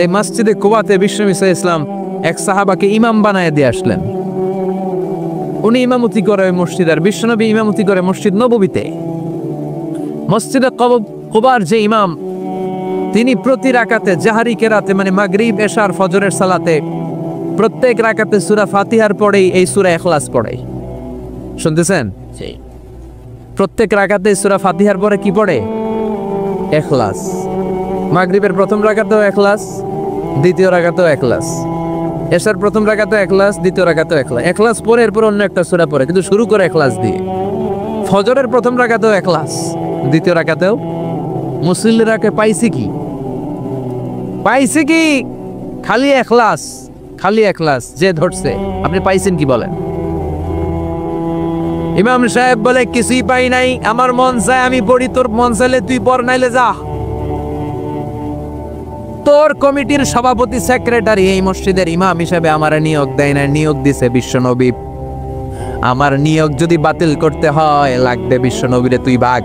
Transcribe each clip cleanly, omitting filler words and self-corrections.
এই মসজিদে কুবাতে বিশ্বনবী সাল্লাল্লাহু আলাইহি ওয়াসাল্লাম এক সাহাবাকে ইমাম বানায় দিয়ে আসলেন। উনি ইমামতি করে মসজিদ, আর বিশ্বনবী ইমামতি করে মসজিদ নববীতে। মসজিদে কুবার যে ইমাম, তিনি প্রতি রাকাতে জাহারি কেরাতে মানে মাগরিব, এশা আর ফজরের সালাতে প্রত্যেক রাকাতে সূরা ফাতিহার পরেই এই সূরা ইখলাস পড়ে। শুনতেছেন? প্রত্যেক রাকাতে সূরা ফাতিহার পরে কি পড়ে? ইখলাস। মাগরিবের প্রথম রাকাতেও ইখলাস, দ্বিতীয় রাকাতেও ইখলাস, এশার প্রথম রাকাতেও ইখলাস, দ্বিতীয় রাকাতেও ইখলাস। ইখলাস পরে এরপর অন্য একটা সূরা পড়ে, কিন্তু শুরু করে ইখলাস দিয়ে। ফজরের প্রথম রাকাতেও ইখলাস, দ্বিতীয় রাকাতেও। মুসল্লিরাকে পাইছে কি? পাইছে কি? খালি ইখলাস, খালি ইখলাস। যে ধরছে, আপনি পাইছেন কি বলেন? ইমাম সাহেব বলে কিছুই পাই নাই, আমার মন চায় আমি পড়ি, তোর মন চাইলে তুই পড়, নাইলে যা। তোর কমিটির সভাপতি সেক্রেটারি এই মসজিদের ইমাম হিসেবে আমার নিয়োগ দেয় না, নিয়োগ দিছে বিশ্বনবী। আমার নিয়োগ যদি বাতিল করতে হয়, লাগবে বিশ্বনবীরে তুই ভাগ।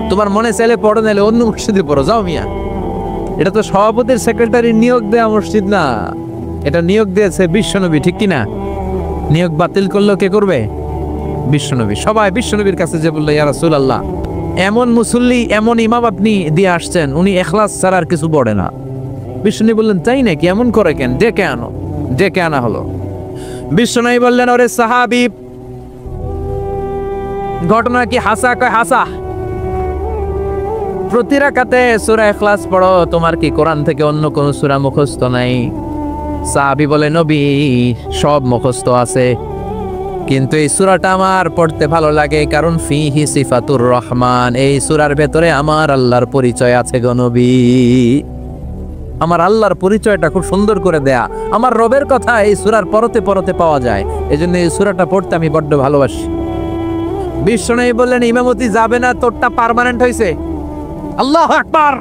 তোমার মনে চাইলে পড়ো, নাইলে অন্য মসজিদে পড়ো, যাও মিয়া। এটা তো সভাপতির সেক্রেটারি নিয়োগ দেয়া মসজিদ না, এটা নিয়োগ দিয়েছে বিশ্বনবী, ঠিক কিনা? নিয়োগ বাতিল করলো কে করবে? বিশ্বনবী। সবাই বিশ্বনবীর কাছে যে বললো, ইয়া রাসূলুল্লাহ, এমন মুসল্লি, এমন ইমাম আপনি দিয়ে আসছেন, উনি ইখলাস ছাড়া আর কিছু পড়ে না। বিশ্বনবী বললেন, তাই নাকি? এমন করে কেন? ডেকে আনো। ডেকে আনা হলো। বিশ্বনবী বললেন, ওরে সাহাবী, ঘটনা কি হাসা? কয় হাসা। প্রতি রাকাতে সূরা ইখলাস পড়ো, তোমার কি কোরআন থেকে অন্য কোন সূরা মুখস্থ নাই? সাহাবী বলে, নবী, সব মুখস্থ আছে, কিন্তু এই সূরাটা আমার পড়তে ভালো লাগে, কারণ ফিহি সিফাতুর রহমান, এই সূরার ভেতরে আমার আল্লাহর পরিচয় আছে গো নবী। আমার আল্লাহর পরিচয়টা খুব সুন্দর করে দেয়া, আমার রবের কথা এই সূরার পরতে পরতে পাওয়া যায়, এজন্য এই সূরাটা পড়তে আমি বড্ড ভালোবাসি। বিশ্বনবী বললেন, ইমামতি যাবে না, তোরটা পার্মানেন্ট হয়েছে। আল্লাহু আকবার।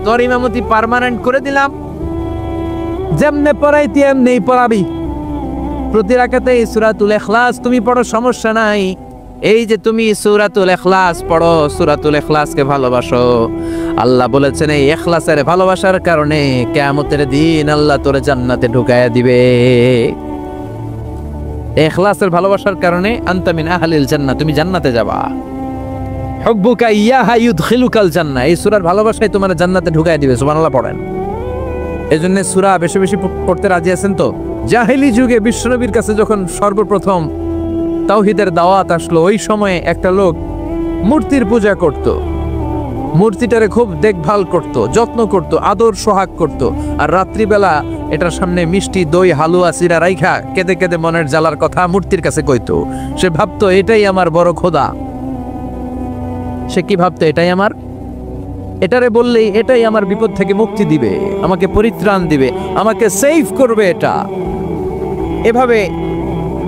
তোর ইমামতি পার্মানেন্ট করে দিলাম, যেমনে পড়াইতি এমনি পড়াবি। প্রতি রাকাতে এই সূরাতুল ইখলাস তুমি পড়ো, সমস্যা নাই। এই যে তুমি সূরাতুল ইখলাস পড়ো, সূরাতুল ইখলাসকে ভালোবাসো, আল্লাহ বলেছেন এই ইখলাসের ভালোবাসার কারণে কিয়ামতের দিন আল্লাহ তোরে জান্নাতে ঢুকায়া দিবে। ইখলাসের ভালোবাসার কারণে আনতা মিন আহলিল জান্নাহ, তুমি জান্নাতে যাবা। হুব্বুকা ইয়াহা ইউদখিলুকাল জান্নাহ, এই সূরার ভালোবাসাই তোমার জান্নাতে ঢুকায়া দিবে। সুবহানাল্লাহ পড়েন। এজন্য সূরা বেশি বেশি পড়তে রাজি আছেন তো? জাহেলি যুগে বিশ্বনবীর কাছে যখন সর্বপ্রথম তাওহীদের দাওয়াত আসলো, ওই সময়ে একটা লোক মূর্তির পূজা করত, মূর্তিটারে খুব দেখভাল করত, যত্ন করত, আদর সোহাগ করত, আর রাত্রিবেলা এটার সামনে মিষ্টি দই হালুয়া সিরা রাইখা কেঁদে কেঁদে মনের জ্বালার কথা মূর্তির কাছে কইতো। সে ভাবতো এটাই আমার বড় খোদা। সে কি ভাবতো? এটাই আমার, এটারে বললেই এটাই আমার বিপদ থেকে মুক্তি দিবে, আমাকে পরিত্রাণ দিবে, আমাকে সেভ করবে এটা। এভাবে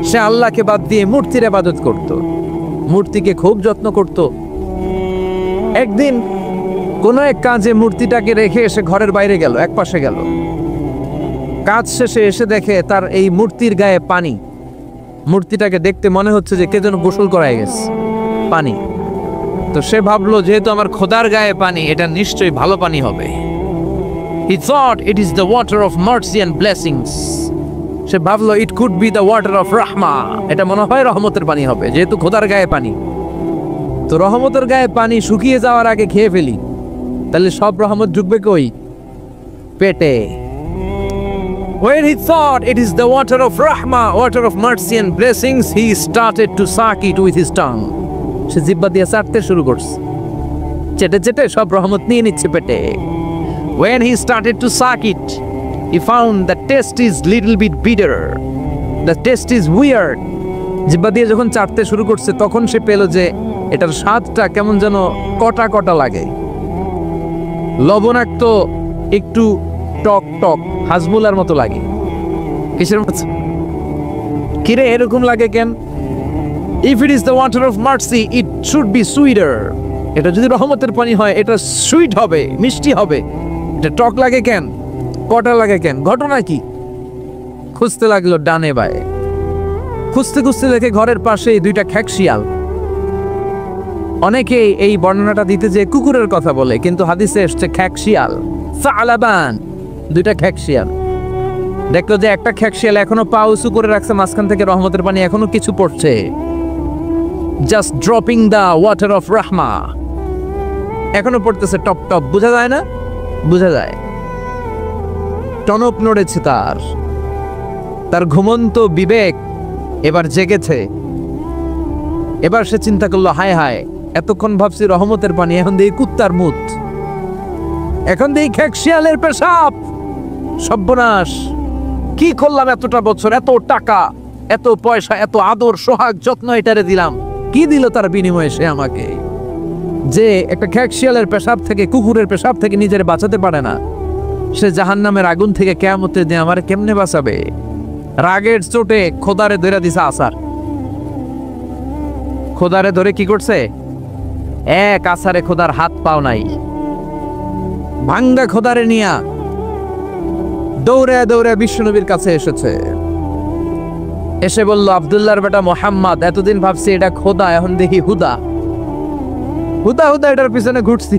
সে আল্লাহকে বাদ দিয়ে মূর্তির ইবাদত করত, মূর্তিকে খুব যত্ন করত। একদিন কোন এক কাজে মূর্তিটাকে রেখে এসে ঘরের বাইরে গেল, এক পাশে গেল। কাজ শেষে এসে দেখে তার এই মূর্তির গায়ে পানি। মূর্তিটাকে দেখতে মনে হচ্ছে যে কে যেন গোসল করায় গেছে, পানি। তো সে ভাবলো, যেহেতু আমার খোদার গায়ে পানি, এটা নিশ্চয়ই ভালো পানি হবে। He thought it is the water of mercy and blessings. সে ভাবলো it could be the water of rahma, এটা মনে হয় রহমতের পানি হবে, যেহেতু খোদার গায়ে পানি। তো রহমতের গায়ে পানি শুকিয়ে যাওয়ার আগে খেয়ে ফেলি, তাহলে সব রহমত ঢুকবে কই? পেটে। When he thought it is the water of rahma, water of mercy and blessings, he started to suck it with his tongue. সে জিহ্বা দিয়ে চাটতে শুরু করছে, চেটে চেটে সব রহমত নিয়ে নিচ্ছে পেটে। When he started to suck it, he found the taste is little bit bitter. The taste is weird. জিহ্বা দিয়ে যখন চাটতে শুরু করছে, তখন সে পেল যে এটার স্বাদটা কেমন যেন কটা কটা লাগে, লবণাক্ত, একটু টক টক, হাজমুলার মতো লাগে। কিসের মতো? কিরে এরকম লাগে কেন? If it is the water of mercy, it should be sweeter. এটা যদি রহমতের পানি হয়, এটা সুইট হবে, মিষ্টি হবে। এটা টক লাগে কেন, কটা লাগে কেন? ঘটনা কি? খুঁজতে লাগলো ডানে বায়ে, খুঁজতে খুঁজতে দেখে ঘরের পাশে দুইটা খ্যাকশিয়াল অনেকে এই বর্ণনাটা দিতে যে কুকুরের কথা বলে, কিন্তু হাদিসে এসছে খ্যাকশিয়াল, সালাবান, দুইটা খ্যাকশিয়াল। দেখলো যে একটা খ্যাকশিয়াল এখনো পা উঁচু করে রাখছে, মাঝখান থেকে রহমতের পানি এখনো কিছু পড়ছে, just dropping the water of রাহমা, এখনো পড়তেছে টপ টপ। বোঝা যায় না? বোঝা যায়। টনক নড়েছে তার ঘুমন্ত বিবেক এবার জেগেছে। এবার সে চিন্তা করলো, হায় হায়, এতক্ষণ ভাবছি রহমতের পানি, এখন দেখি কুত্তার মুত, এখন দেখি খ্যাকশিয়ালের পেশাব। সর্বনাশ, কি করলাম এতটা বছর, এত টাকা, এত পয়সা, এত আদর সোহাগ যত্ন এটারে দিলাম, কি দিল তার বিনিময়ে সে আমাকে? যে একটা খ্যাকশিয়ালের পেশাব থেকে, কুকুরের পেশাব থেকে নিজের বাঁচাতে পারে না, সে জাহান্নামের আগুন থেকে কিয়ামতের দিন আমার কেমনে বাঁচাবে? রাগের চোটে খোদারে ধরে দিছে আসার। খোদারে ধরে কি করছে? এক আসারে খোদার হাত পাও নাই, ভাঙ্গা খোদারে নিয়া দৌড়ে দৌড়ে বিশ্বনবীর কাছে এসেছে। এসে বলল, আব্দুল্লাহর বেটা মোহাম্মদ, এতদিন ভাবছি এটা খোদা, এখন দেখি হুদা। হুদা হুদা এটার পিছনে ঘুরছি,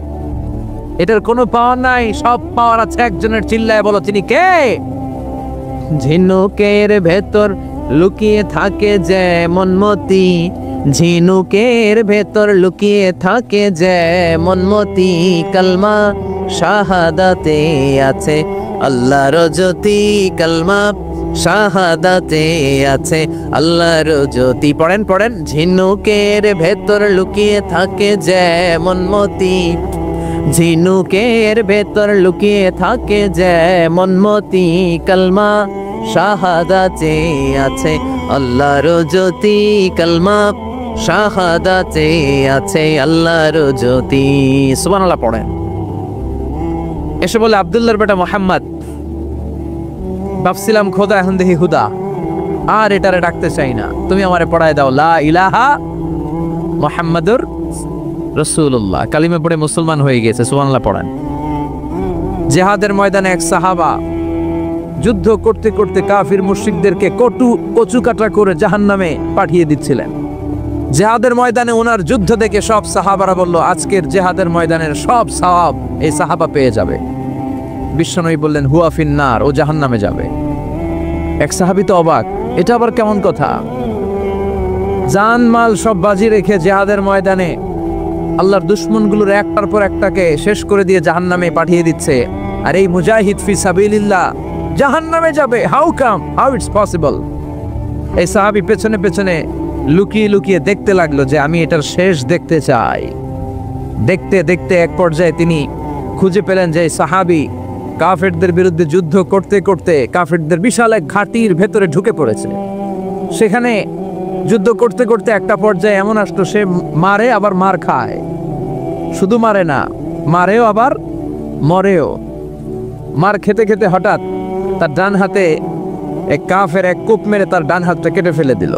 এটার কোনো পাওয়ার নাই, সব পাওয়ার আছে একজনের। চিল্লায় বলো, তিনি কে? ঝিনুকের ভেতর লুকিয়ে থাকে যেমন মতি, ঝিনুকের ভেতর লুকিয়ে থাকে যেমন মতি, কালমা শাহাদাতে আছে আল্লাহর জ্যোতি, কালমা শাহাদাতে আছে আল্লাহর জ্যোতি। পড়েন পড়েন, ঝিনুকের ভেতর লুকিয়ে থাকে যেমন মতি, ঝিনুকের ভেতর লুকিয়ে থাকে যেমন মতি, কালমা শাহাদাতে আছে আল্লাহর জ্যোতি, কালমা শাহাদাতে আছে আল্লাহর জ্যোতি। সুবহানাল্লাহ পড়েন। এসে বলে, আব্দুল্লাহর বেটা মোহাম্মদ, ভাবছিলাম খোদা, এখন দেখি হুদা, আর এটারে ডাকতে চাই না, তুমি আমারে পড়ায় দাও লা ইলাহা মুহাম্মাদুর রাসূলুল্লাহ। কালিমা পড়ে মুসলমান হয়ে গেছে। সুবহানাল্লাহ পড়েন। জিহাদের ময়দানে এক সাহাবা যুদ্ধ করতে করতে কাফির মুশরিকদেরকে কচু কাটা করে জাহান্নামে পাঠিয়ে দিচ্ছিলেন। জিহাদের ময়দানে ওনার যুদ্ধ দেখে সব সাহাবারা বলল, আজকের জিহাদের ময়দানের সব সওয়াব এই সাহাবা পেয়ে যাবে। বিশ্বনবী বললেন, হুয়া ফিন্নার, ও জাহান্নামে যাবে। এক সাহাবী তো অবাক, এটা আবার কেমন কথা? জান মাল সব বাজি রেখে জিহাদের ময়দানে আল্লাহর দুশমনগুলোর একটার পর একটাকে শেষ করে দিয়ে জাহান্নামে পাঠিয়ে দিচ্ছে, আর এই মুজাহিদ ফি সাবিলিল্লাহ জাহান্নামে যাবে? How come, how it's possible? এই সাহাবী পেছনে পেছনে লুকিয়ে লুকিয়ে দেখতে লাগলো যে আমি এটার শেষ দেখতে চাই। দেখতে দেখতে এক পর্যায়ে তিনি খুঁজে পেলেন যে সাহাবী কাফেরদের বিরুদ্ধে যুদ্ধ করতে করতে কাফেরদের বিশাল এক ঘাটির ভেতরে ঢুকে পড়েছে। সেখানে যুদ্ধ করতে করতে একটা পর্যায়ে এমন আসতো, সে মারে আবার মার খায়, শুধু মারে না, মারেও আবার মরেও। মার খেতে খেতে হঠাৎ তার ডান হাতে এক কাফের এক কোপ মেরে তার ডান হাতটা কেটে ফেলে দিল।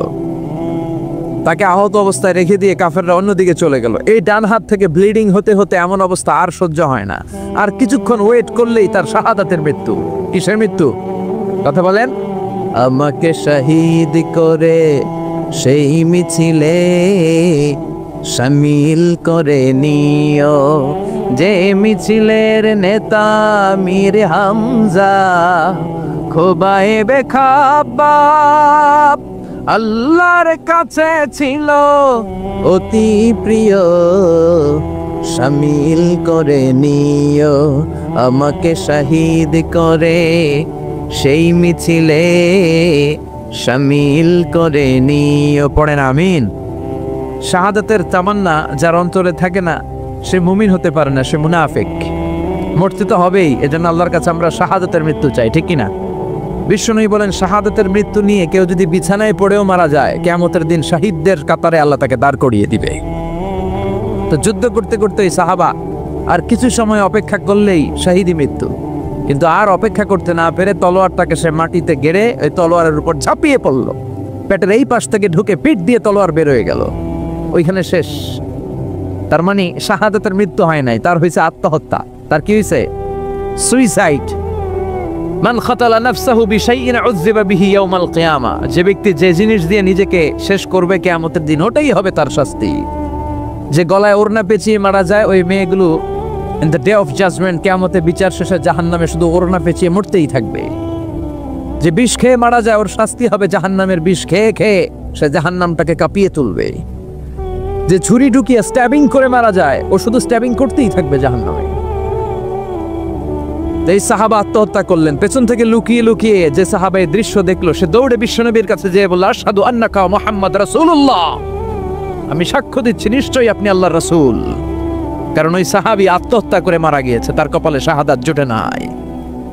তাকে আহত অবস্থায় রেখে দিয়ে কাফেররা অন্যদিকে চলে গেল। এই ডান হাত থেকে ব্লিডিং হতে হতে এমন অবস্থা আর সহ্য হয় না, আর কিছুক্ষণ ওয়েট করলেই তার শাহাদাতের মৃত্যু। কিসের মৃত্যু? কথা বলেন। আমাকে শহীদ করে সেই মিছিলে শামিল করে নিও, যে মিছিলের নেতা মীর হামজা, খোবায়েবে খাব্বাব আল্লাহর কাছে ছিল অতি প্রিয়, শামিল করে নিও আমাকে শহীদ করে সেই মিছিলে শামিল করে নিও। পড়েন আমিন। শাহাদাতের তামান্না যার অন্তরে থাকে না সে মুমিন হতে পারে না, সে মুনাফিক। মরতে তো হবেই, এজন্য আল্লাহর কাছে আমরা শাহাদাতের মৃত্যু চাই, ঠিক কিনা? বিশ্বনবী বলেন, শাহাদাতের মৃত্যু নিয়ে কেউ যদি বিছানায় পড়েও মারা যায়, কিয়ামতের দিন শহীদদের কাতারে আল্লাহ তাকে দাঁড় করিয়ে দিবে। তো যুদ্ধ করতে করতে এই সাহাবা আর কিছু সময় অপেক্ষা করলেই শহীদি মৃত্যু, কিন্তু আর অপেক্ষা করতে না পেরে তলোয়ারটাকে সে মাটিতে গেড়ে ওই তলোয়ারের উপর ঝাঁপিয়ে পড়লো। পেটের এই পাশ থেকে ঢুকে পিঠ দিয়ে তলোয়ার বের হয়ে গেল, ওইখানে শেষ। তার মানে শাহাদাতের মৃত্যু হয় নাই, তার হয়েছে আত্মহত্যা। তার কি হয়েছে? সুইসাইড। মান খাতালা নাফসাহু বিশাইইন উযযিবা বিহি ইয়াউমাল কিয়ামা, যে ব্যক্তি যে জিনিস দিয়ে নিজেকে শেষ করবে কিয়ামতের দিন, ওটাই হবে তার শাস্তি। যে গলায় ওড়না পেঁচিয়ে মারা যায়, ওই মেয়েগুলো in the day of judgment, কিয়ামতে বিচার শেষে জাহান্নামে শুধু ওড়না পেঁচিয়ে মরতেই থাকবে। যে বিষ খেয়ে মারা যায়, ওর শাস্তি হবে জাহান্নামের বিষ খেয়ে খেয়ে সে জাহান্নামটাকে কাঁপিয়ে তুলবে। যে ছুরি ঢুকিয়ে স্ট্যাবিং করে মারা যায়, ও শুধু স্ট্যাবিং করতেই থাকবে জাহান্নামে। এই সাহাবা আত্মহত্যা করলেন। পেছন থেকে লুকিয়ে লুকিয়ে যে সাহাবা এই দৃশ্য দেখলো, সে দৌড়ে বিশ্বনবীর কাছে যেয়ে বলল, আশহাদু আন্নাকা মুহাম্মদ রাসূলুল্লাহ, আমি সাক্ষ্য দিচ্ছি নিশ্চয়ই আপনি আল্লাহর রাসূল। কারণ ওই সাহাবী আত্মহত্যা করে মারা গিয়েছে, তার কপালে শাহাদাত জোটে নাই।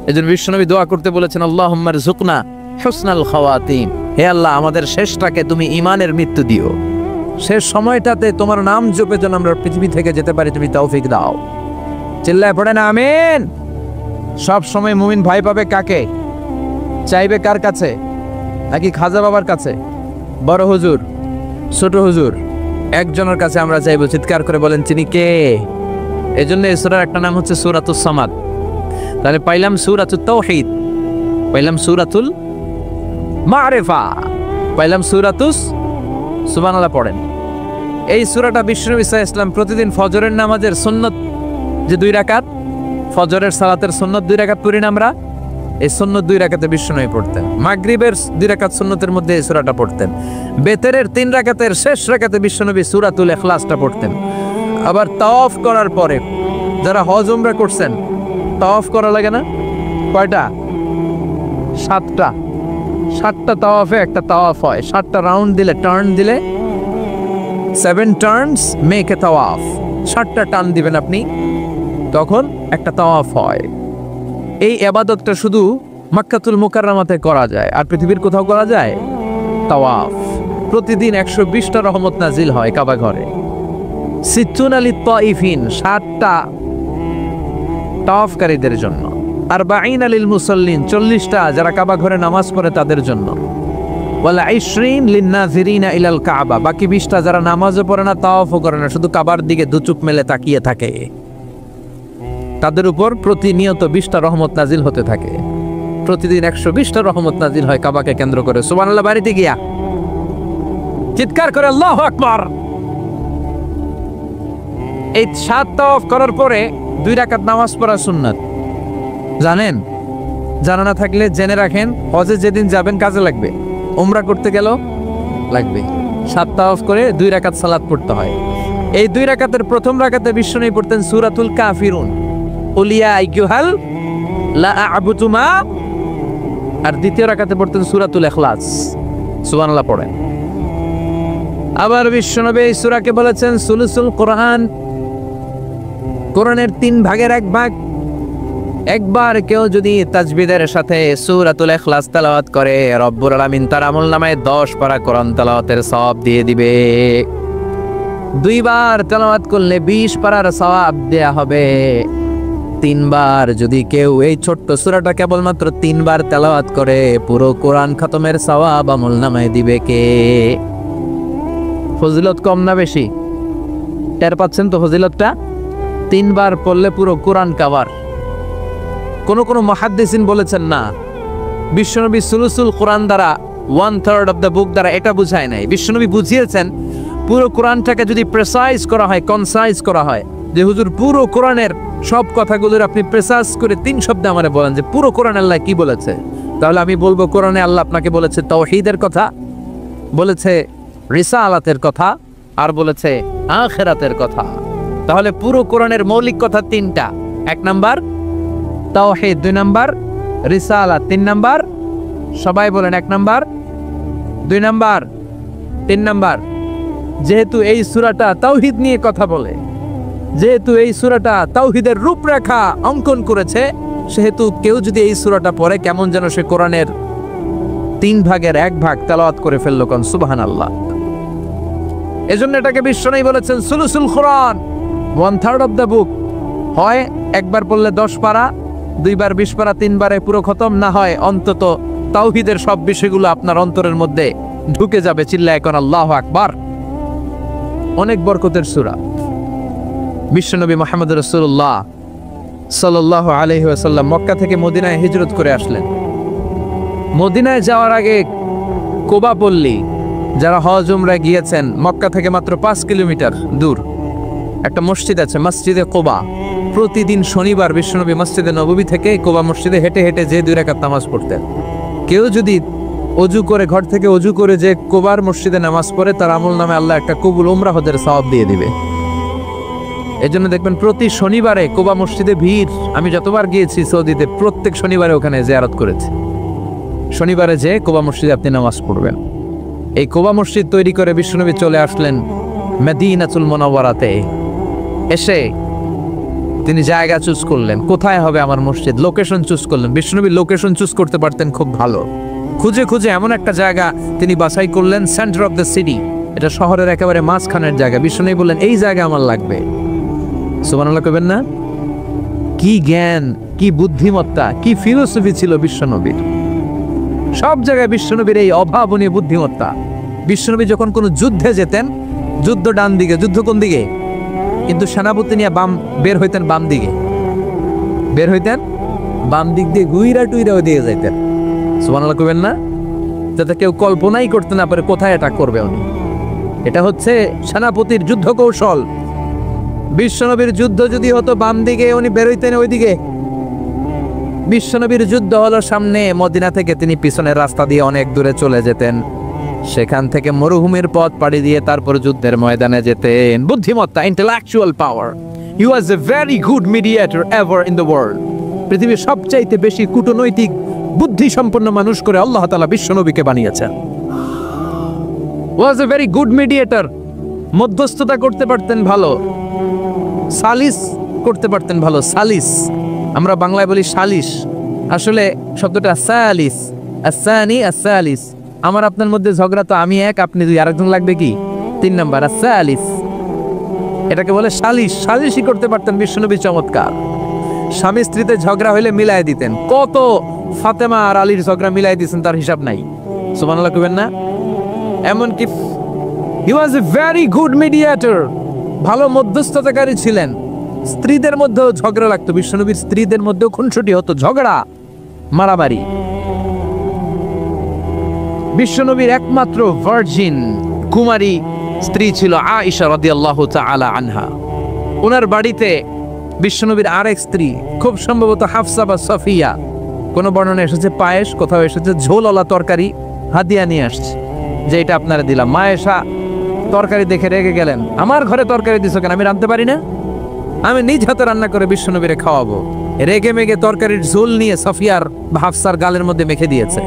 এজন্য বিশ্বনবী দোয়া করতে বলেছেন, আল্লাহুম্মা রযুকনা হুসনাল খাওয়াতিম, হে আল্লাহ আমাদের শেষটাকে তুমি ঈমানের মৃত্যু দিও, শেষ সময়টাতে তোমার নাম জপে যেন আমরা পৃথিবী থেকে যেতে পারি, তুমি তৌফিক দাও। চিল্লায় পড়েন আমিন। সব সময় মুমিন ভয় পাবে কাকে? চাইবে কার কাছে? নাকি খাজা বাবার কাছে, বড় হুজুর, ছোট হুজুর? একজনের কাছে আমরা চাইবো। চিৎকার করে বলেন তিনি কে? এজন্য এই সূরার একটা নাম হচ্ছে সূরাতুস সামাদ। তাহলে পাইলাম সূরাতুত তাওহীদ, পাইলাম সূরাতুল মারিফা, পাইলাম সূরাতুস, সুবহানাল্লাহ পড়েন। এই সূরাটা বিশ্বনবী সাল্লাল্লাহু আলাইহি ওয়াসাল্লাম প্রতিদিন ফজরের নামাজের সুন্নত যে 2 রাকাত, ফজরের সালাতের সুন্নত 2 রাকাত পড়ি না আমরা, এই সুন্নত 2 রাকাতে বিশ্বনবী পড়তেন। মাগরিবের 2 রাকাত সুন্নতের মধ্যে এই সূরাটা পড়তেন। বেতেরের 3 রাকাতের শেষ রাকাতে বিশ্বনবী সূরাতুল ইখলাসটা পড়তেন। আবার তাওয়াফ করার পরে যারা হজ উমরা করছেন, তাওয়াফ করা লাগে না? কয়টা? 7টা। 7টা তাওয়াফে একটা তাওয়াফ হয়। 7টা রাউন্ড দিলে, টার্ন দিলে 7 টার্নস মেক এ তাওয়াফ। 7টা টার্ন দিবেন আপনি, তখন একটা তাওয়াফ হয়। এই ইবাদতটা শুধু মক্কাতুল মুকাররমাতে করা যায়, আর পৃথিবীর কোথাও করা যায়? তাওয়াফ প্রতিদিন 120টা রহমত নাজিল হয় কাবা ঘরে। সিত্তুনা লিত-তাইফিন, 7টা তাওয়াফকারীদের জন্য। আরবাঈনা লিল মুসাল্লিন, 40টা যারা কাবা ঘরে নামাজ পড়ে তাদের জন্য। ওয়াল 20 লিন-নাযিরিনা ইলাল কাবা, বাকি 20টা যারা নামাজও পড়ে না, তাওয়াফও করে না, শুধু কাবার দিকে দুচোখ মেলে তাকিয়ে থাকে, তাদের উপর প্রতিনিয়ত 20টা রহমত নাজিল হতে থাকে। প্রতিদিন 120টা রহমত নাজিল হয় কাবাকে কেন্দ্র করে। সুবহানাল্লাহ বাড়িতে গিয়া চিৎকার করে আল্লাহু আকবার। এই 7 তাওয়াফ করার পরে 2 রাকাত নামাজ পড়া সুন্নাত, জানেন? জানা না থাকলে জেনে রাখেন, হজে যেদিন যাবেন কাজে লাগবে, উমরা করতে গেল লাগবে। 7 তাওয়াফ করে 2 রাকাত সালাত পড়তে হয়। এই 2 রাকাতের প্রথম রাকাতে বিশ্বনবী পড়তেন সূরাতুল কাফিরুন, উলিয়া আইয়ুহাল লা আ'বুদু মা, আর দ্বিতীয় রাকাতে পড়তেন সূরাতুল ইখলাস। সুবহানাল্লাহ পড়েন। আবার বিশ্বনবী এই সূরাকে বলেছেন সুলুসুল কোরআন, কোরআনের 3 ভাগের 1 ভাগ। একবার কেউ যদি তাজবিদের সাথে সূরাতুল ইখলাস তেলাওয়াত করে, রব্বুল আলামিন তার আমলনামায় 10 পারা কোরআন তেলাওয়াতের সওয়াব দিয়ে দিবে। 2 বার তেলাওয়াত করলে 20 পারার সওয়াব দেয়া হবে। 3 বার যদি কেউ এই ছোট্ট সূরাটা কেবলমাত্র 3 বার তেলাওয়াত করে, পুরো কোরআন খতমের সওয়াব আমলনামায় দিবে কে? ফজিলত কম না বেশি? টের পাচ্ছেন তো ফজিলতটা? 3 বার পড়লে পুরো কোরআন কভার। কোন কোন মুহাদ্দিসিন বলেছেন না, বিশ্বনবী সুলুসুল কোরআন দ্বারা 1/3 অফ দ্য বুক দ্বারা এটা বুঝায় নাই। বিশ্বনবী বুঝিয়েছেন পুরো কোরআনটাকে যদি প্রেসাইজ করা হয়, কনসাইজ করা হয়, যে হুজুর পুরো কোরআনের সব কথাগুলোর আপনি প্রেসাইজ করে 3 শব্দে আমারে বলেন যে পুরো কোরআন আল্লাহ কি বলেছে, তাহলে আমি বলবো কোরআনে আল্লাহ আপনাকে বলেছে তাওহীদের কথা, বলেছে রিসালাতের কথা, আর বলেছে আখিরাতের কথা। তাহলে পুরো কোরআনের মৌলিক কথা 3টা। 1 নাম্বার তাওহীদ, 2 নাম্বার রিসালাত, 3 নাম্বার, সবাই বলেন 1 নাম্বার, 2 নাম্বার, 3 নাম্বার। যেহেতু এই সূরাটা তাওহীদ নিয়ে কথা বলে, যেহেতু এই সূরাটা তাওহীদের রূপরেখা অঙ্কন করেছে, সেহেতু কেউ যদি এই সূরাটা পড়ে কেমন যেন সে কোরআনের 3 ভাগের 1 ভাগ তেলাওয়াত করে ফেললো। কোন সুবহানাল্লাহ। এজন্য এটাকে বিশ্বনবী বলেছেন সুলুসুল কোরআন, 1/3 অফ দ্য বুক। হয় একবার পড়লে 10 পারা, 2 বার 20 পারা, 3 বারে পুরো খতম, না হয় অন্তত তাওহীদের সব বিষয়গুলো আপনার অন্তরের মধ্যে ঢুকে যাবে। চিল্লায় কোন আল্লাহু আকবার। অনেক বরকতের সূরা। বিশ্বনবী মুহাম্মদ রাসূলুল্লাহ সাল্লাল্লাহু আলাইহি ওয়াসাল্লাম মক্কা থেকে মদিনায় হিজরত করে আসলেন। মদিনায় যাওয়ার আগে কোবা পল্লী, যারা হজ উমরা গিয়েছেন, মক্কা থেকে মাত্র 5 কিলোমিটার দূর। একটা মসজিদ আছে মসজিদে কোবা। প্রতিদিন শনিবার বিশ্বনবী মসজিদে নববী থেকে কোবা মসজিদে হেঁটে হেঁটে যে 2 রাকাত নামাজ পড়তেন। কেউ যদি অজু করে ঘর থেকে অজু করে যে কোবার মসজিদে নামাজ পড়ে তার আমল নামে আল্লাহ একটা কবুল উমরা হজের সওয়াব দিয়ে দিবে। এজন্য দেখবেন প্রতি শনিবারে কোবা মসজিদে ভিড়। আমি যতবার গিয়েছি সৌদিতে প্রত্যেক শনিবারে ওখানে জিয়ারত করেছি। শনিবারে যে কোবা মসজিদে আপনি নামাজ পড়বেন। এই কোবা মসজিদ তৈরি করে বিশ্বনবী চলে আসলেন মদিনাতুল মুনাওয়ারাতে। এসে তিনি জায়গা চুজ করলেন, কোথায় হবে আমার মসজিদ, লোকেশন চুজ করলেন। বিশ্বনবী লোকেশন চুজ করতে পারতেন খুব ভালো। খুঁজে খুঁজে এমন একটা জায়গা তিনি বাছাই করলেন, সেন্টার অফ দ্য সিটি, এটা শহরের একেবারে মাঝখানের জায়গা। বিশ্বনবী বললেন এই জায়গা আমার লাগবে। সুবহানাল্লাহ কইবেন না? কি জ্ঞান, কি বুদ্ধিমত্তা, কি ফিলোসফি ছিল বিশ্বনবীর। সব জায়গায় বিশ্বনবীর এই অভাবনীয় বুদ্ধিমত্তা। বিশ্বনবী যখন কোনো যুদ্ধে যেতেন, যুদ্ধ ডান দিকে, যুদ্ধ কোন দিকে, কিন্তু সেনাপতি নিয়ে বের হইতেন বাম দিকে, বের হইতেন বাম দিক দিয়ে, গুইরা টুইরা দিয়ে যাইতেন। সুবহানাল্লাহ কইবেন না? যাতে কেউ কল্পনাই করতে না পারে কোথায় অ্যাটাক করবে উনি। এটা হচ্ছে সেনাপতির যুদ্ধ কৌশল। বিশ্বনবীর যুদ্ধ যদি হতো বাম দিকে, উনি বের হইতেন ওইদিকে। বিশ্বনবীর যুদ্ধ হলো সামনে, মদিনা থেকে তিনি পিছনের রাস্তা দিয়ে অনেক দূরে চলে যেতেন। সেখান থেকে মরুভূমির পথ পাড়ি দিয়ে তারপর যুদ্ধের ময়দানে যেতেন। বুদ্ধিমত্তা, intellectual power. He was a very good mediator ever in the world. পৃথিবীর সবচাইতে বেশি কূটনৈতিক বুদ্ধি সম্পন্ন মানুষ করে আল্লাহ তাআলা বিশ্বনবীকে বানিয়েছেন। ওয়াজ এ ভেরি গুড মিডিয়েটর। মধ্যস্থতা করতে পারতেন ভালো, সালিস করতে পারতেন ভালো। সালিস আমরা বাংলায় বলি সালিস, আসলে শব্দটা সালিস, আসানি আসালিস। আমার আপনার মধ্যে ঝগড়া, তো আমি এক আপনি দুই, আরেকজন লাগবে কি 3 নাম্বার, আসালিস। এটাকে বলে সালিস। সালিসই করতে পারতেন বিশ্বনবী, চমৎকার। স্বামী স্ত্রীতে ঝগড়া হইলে মিলাই দিতেন। কত ফাতেমা আর আলীর ঝগড়া মিলাই দিয়েছেন তার হিসাব নাই। সুবহানাল্লাহ কইবেন না? এমনকি হি ওয়াজ এ ভেরি গুড মিডিয়েটর, ভালো মধ্যস্থতাকারী ছিলেন। স্ত্রীদের মধ্যেও ঝগড়া লাগতো, বিশ্বনবীর স্ত্রীদের মধ্যেও খুনসুটি হতো, ঝগড়া মারামারি। বিশ্বনবীর একমাত্র ভার্জিন কুমারী স্ত্রী ছিল আয়েশা রাদিয়াল্লাহু তাআলা আনহা। ওনার বাড়িতে বিশ্বনবীর আরেক স্ত্রী, খুব সম্ভবত হাফসা বা সফিয়া, কোন বর্ণনা এসেছে পায়েস, কোথাও এসেছে ঝোলওয়ালা তরকারি হাদিয়া নিয়ে আসছে, যে এটা আপনারা দিলাম। আয়েশা তরকারি দেখে রেগে গেলেন, আমার ঘরে তরকারি দিছো কেন, আমি রাঁধতে পারি না? আমি নিজ হাতে রান্না করে বিশ্বনবীরে খাওয়াবো। রেগে মেগে তরকারির ঝোল নিয়ে সফিয়ার বা হাফসার গালের মধ্যে মেখে দিয়েছে।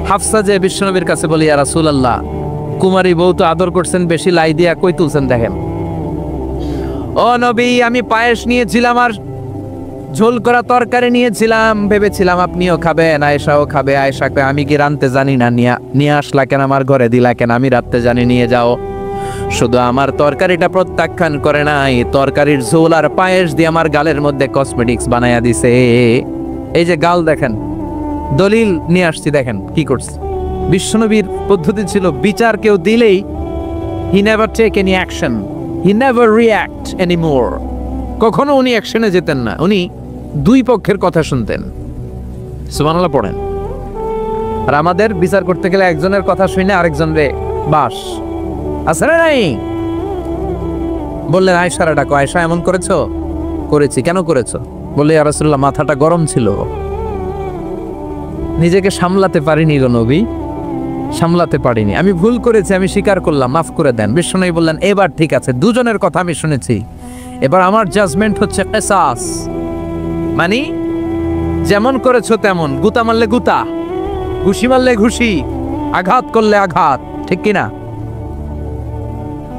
হাফসা যে বিশ্বনবীর কাছে বলি, ইয়া রাসূলুল্লাহ, কুমারী বউ তো আদর করছেন বেশি, লাই দিয়া কই তুলছেন দেখেন। ও নবী, আমি পায়েস নিয়েছিলাম আর ঝোল করা তরকারি নিয়েছিলাম, ভেবেছিলাম আপনিও খাবেন, আয়েশাও খাবে। আয়েশা কয়, আমি কি রাঁধতে জানি না, নিয়ে আসলা কেন আমার ঘরে, দিলা কেন? আমি রাঁধতে জানি, নিয়ে যাও। শুধু আমার তরকারিটা প্রত্যাখ্যান করে নাই, তরকারির ঝোল আর পায়েস দিয়ে আমার গালের মধ্যে কসমেটিক্স বানাইয়া দিছে। এই যে গাল দেখেন, দলিল নিয়ে আসছি, দেখেন কি করছে। বিশ্বনবীর পদ্ধতি ছিল, বিচার কেউ দিলেই he never take any action, he never react anymore. কখনো উনি অ্যাকশনে যেতেন না, উনি দুই পক্ষের কথা শুনতেন। সুবহানাল্লাহ পড়েন। আর আমাদের বিচার করতে গেলে একজনের কথা শুনে আরেকজনরে বাস আসলে নাই। বললেন আয়েশারে ডাকো। আয়েশা, এমন করেছো? করেছি। কেন করেছো? বললে, ইয়া রাসূলুল্লাহ, মাথাটা গরম ছিল, নিজেকে সামলাতে পারিনি গো নবী, সামলাতে পারিনি, আমি ভুল করেছি, আমি স্বীকার করলাম, মাফ করে দেন। বিশ্বনবী বললেন, এবার ঠিক আছে, দুজনের কথা আমি শুনেছি, এবার আমার জাজমেন্ট হচ্ছে কিসাস, মানে যেমন করেছো তেমন, গুতা মারলে গুতা, ঘুষি মারলে ঘুষি, আঘাত করলে আঘাত, ঠিক কিনা?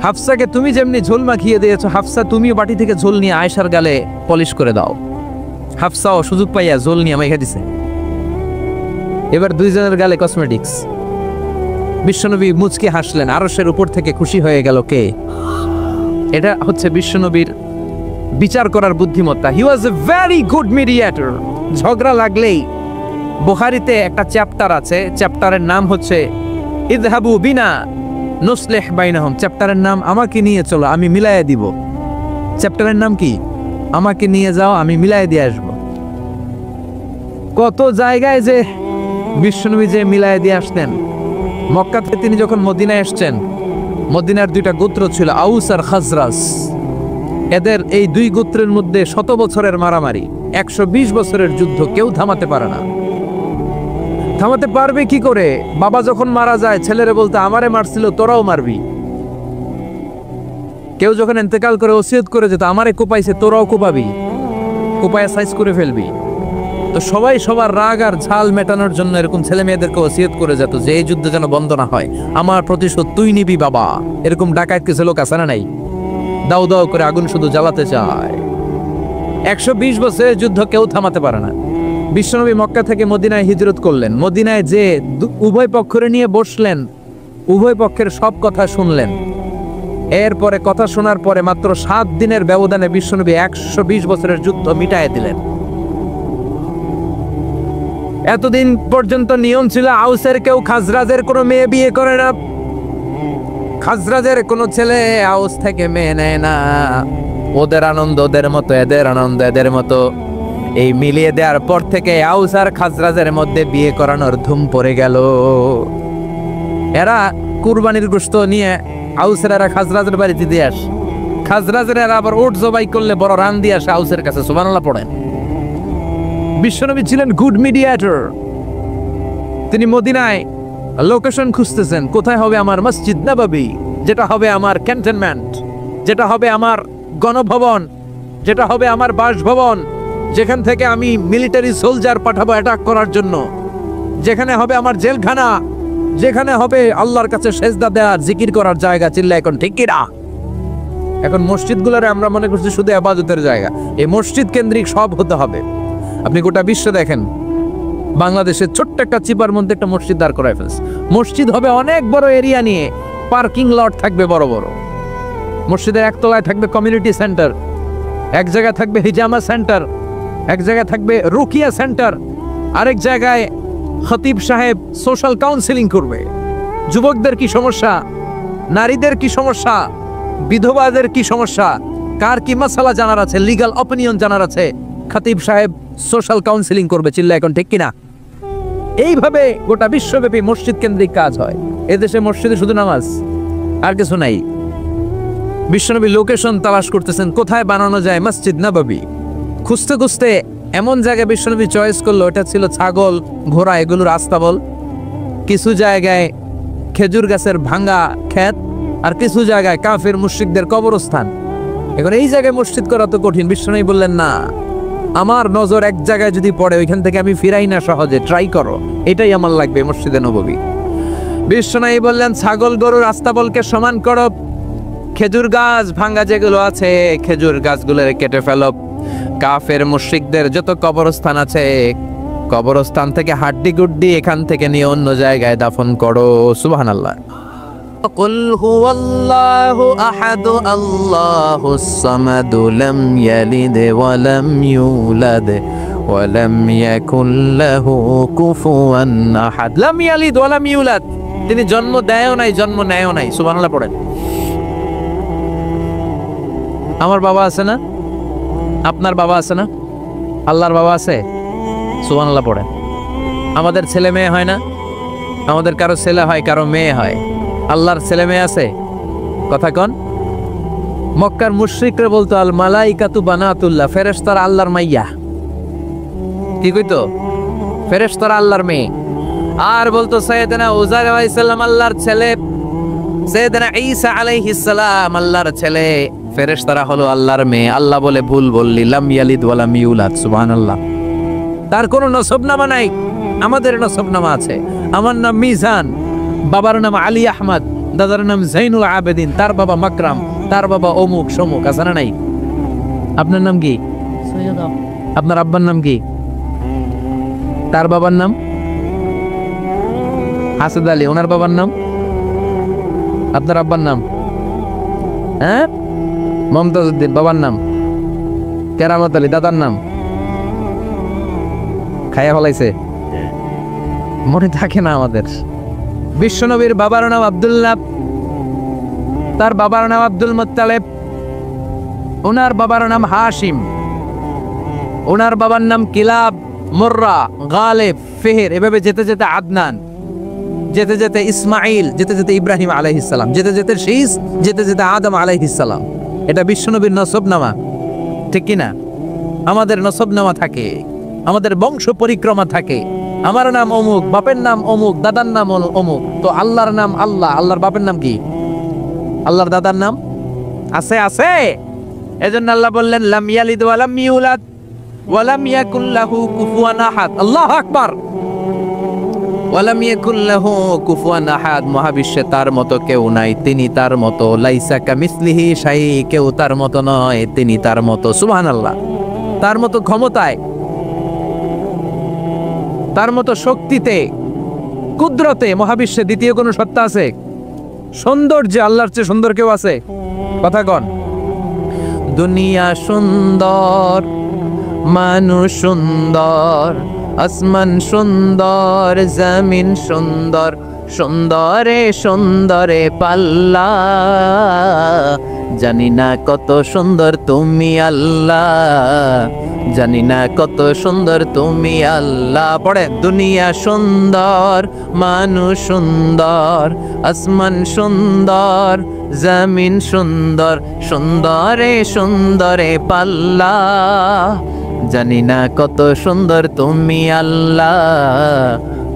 হাফসাকে তুমি যেমনি ঝোল মাখিয়ে দিয়েছো, হাফসা তুমিও বাটি থেকে ঝোল নিয়ে আয়েশার গালে পলিশ করে দাও। হাফসাও সুযোগ পাইয়া ঝোল নিয়ে মাইখা দিছে। এবার দুইজনের গালে কসমেটিক্স। বিশ্বনবী মুচকি হাসলেন, আরশের উপর থেকে খুশি হয়ে গেল কে? এটা হচ্ছে বিশ্বনবীর বিচার করার বুদ্ধিমত্তা। হি ওয়াজ এ ভেরি গুড মিডিয়েটর। ঝগড়া লাগলেই, বুখারীতে একটা চ্যাপ্টার আছে, চ্যাপ্টারের নাম হচ্ছে ইযহাবু বিনা নুসলিহ বাইনাহুম। চ্যাপ্টারের নাম আমাকে নিয়ে চলো, আমি মিলাইয়া দিব। চ্যাপ্টারের নাম কি? আমাকে নিয়ে যাও, আমি মিলাইয়া দিয়ে আসবো। কত জায়গায় যে বিশ্বনবী যে মিলাইয়া দিয়ে আসতেন। মক্কা থেকে তিনি যখন মদিনায় আসছেন, মদিনার দুইটা গোত্র ছিল, আউস আর খাজরাজ। এদের এই দুই গোত্রের মধ্যে 100 বছরের মারামারি, 120 বছরের যুদ্ধ, কেউ থামাতে পারে না। থামাতে পারবে কি করে? বাবা যখন মারা যায় ছেলেরে বলতে আমারে মারছিল তোরাও মারবি। কেউ যখন ইন্তেকাল করে ওসিয়ত করে যেত আমারে কোপাইছে তোরাও কোপাবি, কোপায় সাইজ করে ফেলবি। তো সবাই সবার রাগ আর ঝাল মেটানোর জন্য এরকম ছেলে মেয়েদেরকে ওসিয়ত করে যেত যে এই যুদ্ধ যেন বন্ধ না হয়, আমার প্রতিশোধ তুই নিবি বাবা। এরকম ডাকাত কিছু লোক আছে না নাই? দাও দাও করে আগুন শুধু জ্বালাতে চায়। 120 বছরের যুদ্ধ কেউ থামাতে পারে না। বিশ্বনবী মক্কা থেকে মদিনায় হিজরত করলেন। মদিনায় যে উভয় পক্ষরে নিয়ে বসলেন, উভয় পক্ষের সব কথা শুনলেন। এরপরে কথা শোনার পরে মাত্র 7 দিনের ব্যবধানে বিশ্বনবী 120 বছরের যুদ্ধ মিটায়ে দিলেন। এতদিন পর্যন্ত নিয়ম ছিল আউসের কেউ খাজরাজের কোনো মেয়ে বিয়ে করে না, খাজরাজের কোনো ছেলে আউস থেকে মেয়ে নেয় না। ওদের আনন্দ ওদের মতো, এদের আনন্দ এদের মতো। এই মিলিয়ে দেওয়ার পর থেকে আউস আর খাজরাজের মধ্যে বিয়ে করানোর ধুম পড়ে গেল। এরা কুরবানির গোশত নিয়ে আউসের এরা খাজরাজের বাড়িতে দিয়ে আসে, খাজরাজের এরা আবার উট জবাই করলে বড় রান দিয়ে আসে আউসের কাছে। সুবহানাল্লাহ পড়েন। বিশ্বনবী ছিলেন গুড মিডিয়েটর। তিনি মদিনায় লোকেশন খুঁজতেছেন, কোথায় হবে আমার মসজিদ নববী, যেটা হবে আমার ক্যান্টনমেন্ট, যেটা হবে আমার গণভবন, যেটা হবে আমার বাসভবন, যেখান থেকে আমি মিলিটারি সোলজার পাঠাবো অ্যাটাক করার জন্য, যেখানে হবে আমার জেলখানা, যেখানে হবে আল্লাহর কাছে সেজদা দেওয়ার জিকির করার জায়গা। চিল্লা এখন ঠিক কিনা? এখন মসজিদগুলোরে আমরা মনে করছি শুধু ইবাদতের জায়গা। এই মসজিদ কেন্দ্রিক সব হতে হবে। আপনি গোটা বিশ্ব দেখেন, বাংলাদেশের ছোট্ট একটা চিপার মধ্যে একটা মসজিদ দাঁড় করায় ফেলছে। মসজিদ হবে অনেক বড় এরিয়া নিয়ে, পার্কিং লট থাকবে বড় বড়। মসজিদের একতলায় থাকবে কমিউনিটি সেন্টার, এক জায়গায় থাকবে হিজামা সেন্টার, এক জায়গায় থাকবে রুকিয়া সেন্টার, আরেক জায়গায় খতিব সাহেব সোশ্যাল কাউন্সিলিং করবে। যুবকদের কি সমস্যা, নারীদের কি সমস্যা, বিধবাদের কি সমস্যা, কার কি মাসালা জানার আছে, লিগ্যাল অপিনিয়ন জানার আছে, খতিব সাহেব সোশ্যাল কাউন্সিলিং করবে। চিল্লা এখন ঠিক কিনা? এইভাবে গোটা বিশ্বব্যাপী মসজিদ কেন্দ্রিক কাজ হয়। এদেশে মসজিদে শুধু নামাজ, আর কিছু নাই। বিশ্বনবী লোকেশন তালাশ করতেছেন কোথায় বানানো যায় মসজিদ নববী। খুঁজতে খুঁজতে এমন জায়গায় বিশ্বনবী চয়েস করলো, এটা ছিল ছাগল ঘোড়া এগুলোর আস্তাবল, কিছু জায়গায় খেজুর গাছের ভাঙ্গা ক্ষেত, আর কিছু জায়গায় কাফের মুশরিকদের কবরস্থান। এখন এই জায়গায় মসজিদ করা তো কঠিন। বিশ্বনবী বললেন না, আমার নজর এক জায়গায় যদি পড়ে ওইখান থেকে আমি ফিরাই না সহজে, ট্রাই করো, এটাই আমার লাগবে মসজিদে নববী। বিশ্বনবী বললেন ছাগল গরুর আস্তাবলকে সমান করো, খেজুর গাছ ভাঙ্গা যেগুলো আছে খেজুর গাছগুলো কেটে ফেলো, কাফের মুশরিকদের যত কবরস্থান আছে কবরস্থান থেকে হাড্ডি গুড্ডি এখান থেকে নিয়ে অন্য জায়গায় দাফন করো। সুবহানাল্লাহ। قل هو الله أحد الله الصمد لم يلد ولم يولد ولم يكن له كفوا أحد لم يلد ولم يولد। তিনি জন্ম দেয়ও নাই জন্ম নেয়ও নাই। সুবহানাল্লাহ পড়েন। আমার বাবা আছে না, আপনার বাবা আছে না, আল্লাহর বাবা আছে। সুবহানাল্লাহ পড়েন। আমাদের ছেলে মেয়ে হয় না, আমাদের কারো ছেলে হয় কারো মেয়ে হয়। আল্লাহর ছেলে মেয়ে আছে? কথা কন। মক্কার মুশরিকরা বলতো আল মালাইকাতু বানাতুল্লাহ, ফেরেশতারা আল্লাহর মাইয়া। কি কইতো? ফেরেশতারা আল্লাহর মেয়ে। আর বলতো সাইয়েদনা উযাইর আলাইহিস সালাম আল্লাহর ছেলে, সাইয়েদনা ঈসা আলাইহিস সালাম আল্লাহর ছেলে, ফেরেশতারা হলো আল্লাহর মেয়ে। আল্লাহ বলে ভুল বললি, লাম ইয়ালিদ ওয়া লাম ইউলাদ। সুবহানাল্লাহ। তার কোনো নসবনামা নাই, আমাদের নসবনামা আছে। আমার নাম মিজান, বাবার নাম আলী আহমদ, দাদার নাম জাইনুল আবেদিন, তার বাবা মাকরাম, তার বাবা অমুক সমুক। আছে না নাই? আপনার নাম কি? আপনার আব্বার নাম কি? তার বাবার নাম হাসেদ আলী, ওনার বাবার নাম? আপনার আব্বার নাম? হ্যাঁ, মমতাজ উদ্দিন। বাবার নাম কেরামত আলী। দাদার নাম খায়া ফলাইছে, মনে থাকে না আমাদের। বিশ্বনবীর বাবার নাম আব্দুল্লাহ, তার বাবার নাম আব্দুল মুত্তালিব, ওনার বাবার নাম হাশিম, ওনার বাবার নাম কিলাব, মুররা, গালিব, ফিহির, এভাবে যেতে যেতে আদনান, যেতে যেতে ইসমাইল, যেতে যেতে ইব্রাহিম আলাইহিস সালাম, যেতে যেতে শীস, যেতে যেতে আদম আলাইহিস সালাম। এটা বিশ্বনবীর নসবনামা, ঠিক কিনা? আমাদের নসবনামা থাকে, আমাদের বংশ পরিক্রমা থাকে। আমার নাম অমুক, বাপের নাম অমুক, দাদার নাম অমুক। তো আল্লাহর নাম আল্লাহ, আল্লাহর বাপের নাম কি? আল্লাহর দাদার নাম আছে? আছে। এজন্য আল্লাহ বললেন লাম ইয়ালিদ ওয়া লাম ইউলাদ ওয়া লাম ইয়াকুল লাহু কুফুয়ান আহাদ। আল্লাহু আকবার। ওয়া লাম ইয়াকুল লাহু কুফুয়ান আহাদ, মহাবিশ্বে তার মতো কেউ নাই, তিনি তার মতো। লাইসা কামিসলিহি শাই, কেউ তার মতো নয়, তিনি তার মতো। সুবহানাল্লাহ। তার মতো ক্ষমতায়, তার মতো শক্তিতে, কুদরতে মহাবিশ্বে দ্বিতীয় কোনো সত্তা আছে? সৌন্দর্যে আল্লাহর চেয়ে সুন্দর কেউ আছে? কথা কন। দুনিয়া সুন্দর, মানুষ সুন্দর, আসমান সুন্দর, জমিন সুন্দর, সুন্দরে সুন্দরে পাল্লা। জানি না কত সুন্দর তুমি আল্লাহ, জানি না কত সুন্দর তুমি আল্লাহ। পড়ে, দুনিয়া সুন্দর, মানুষ সুন্দর, আসমান সুন্দর, জমিন সুন্দর, সুন্দরে সুন্দরে পাল্লা। জানি না কত সুন্দর তুমি আল্লাহ,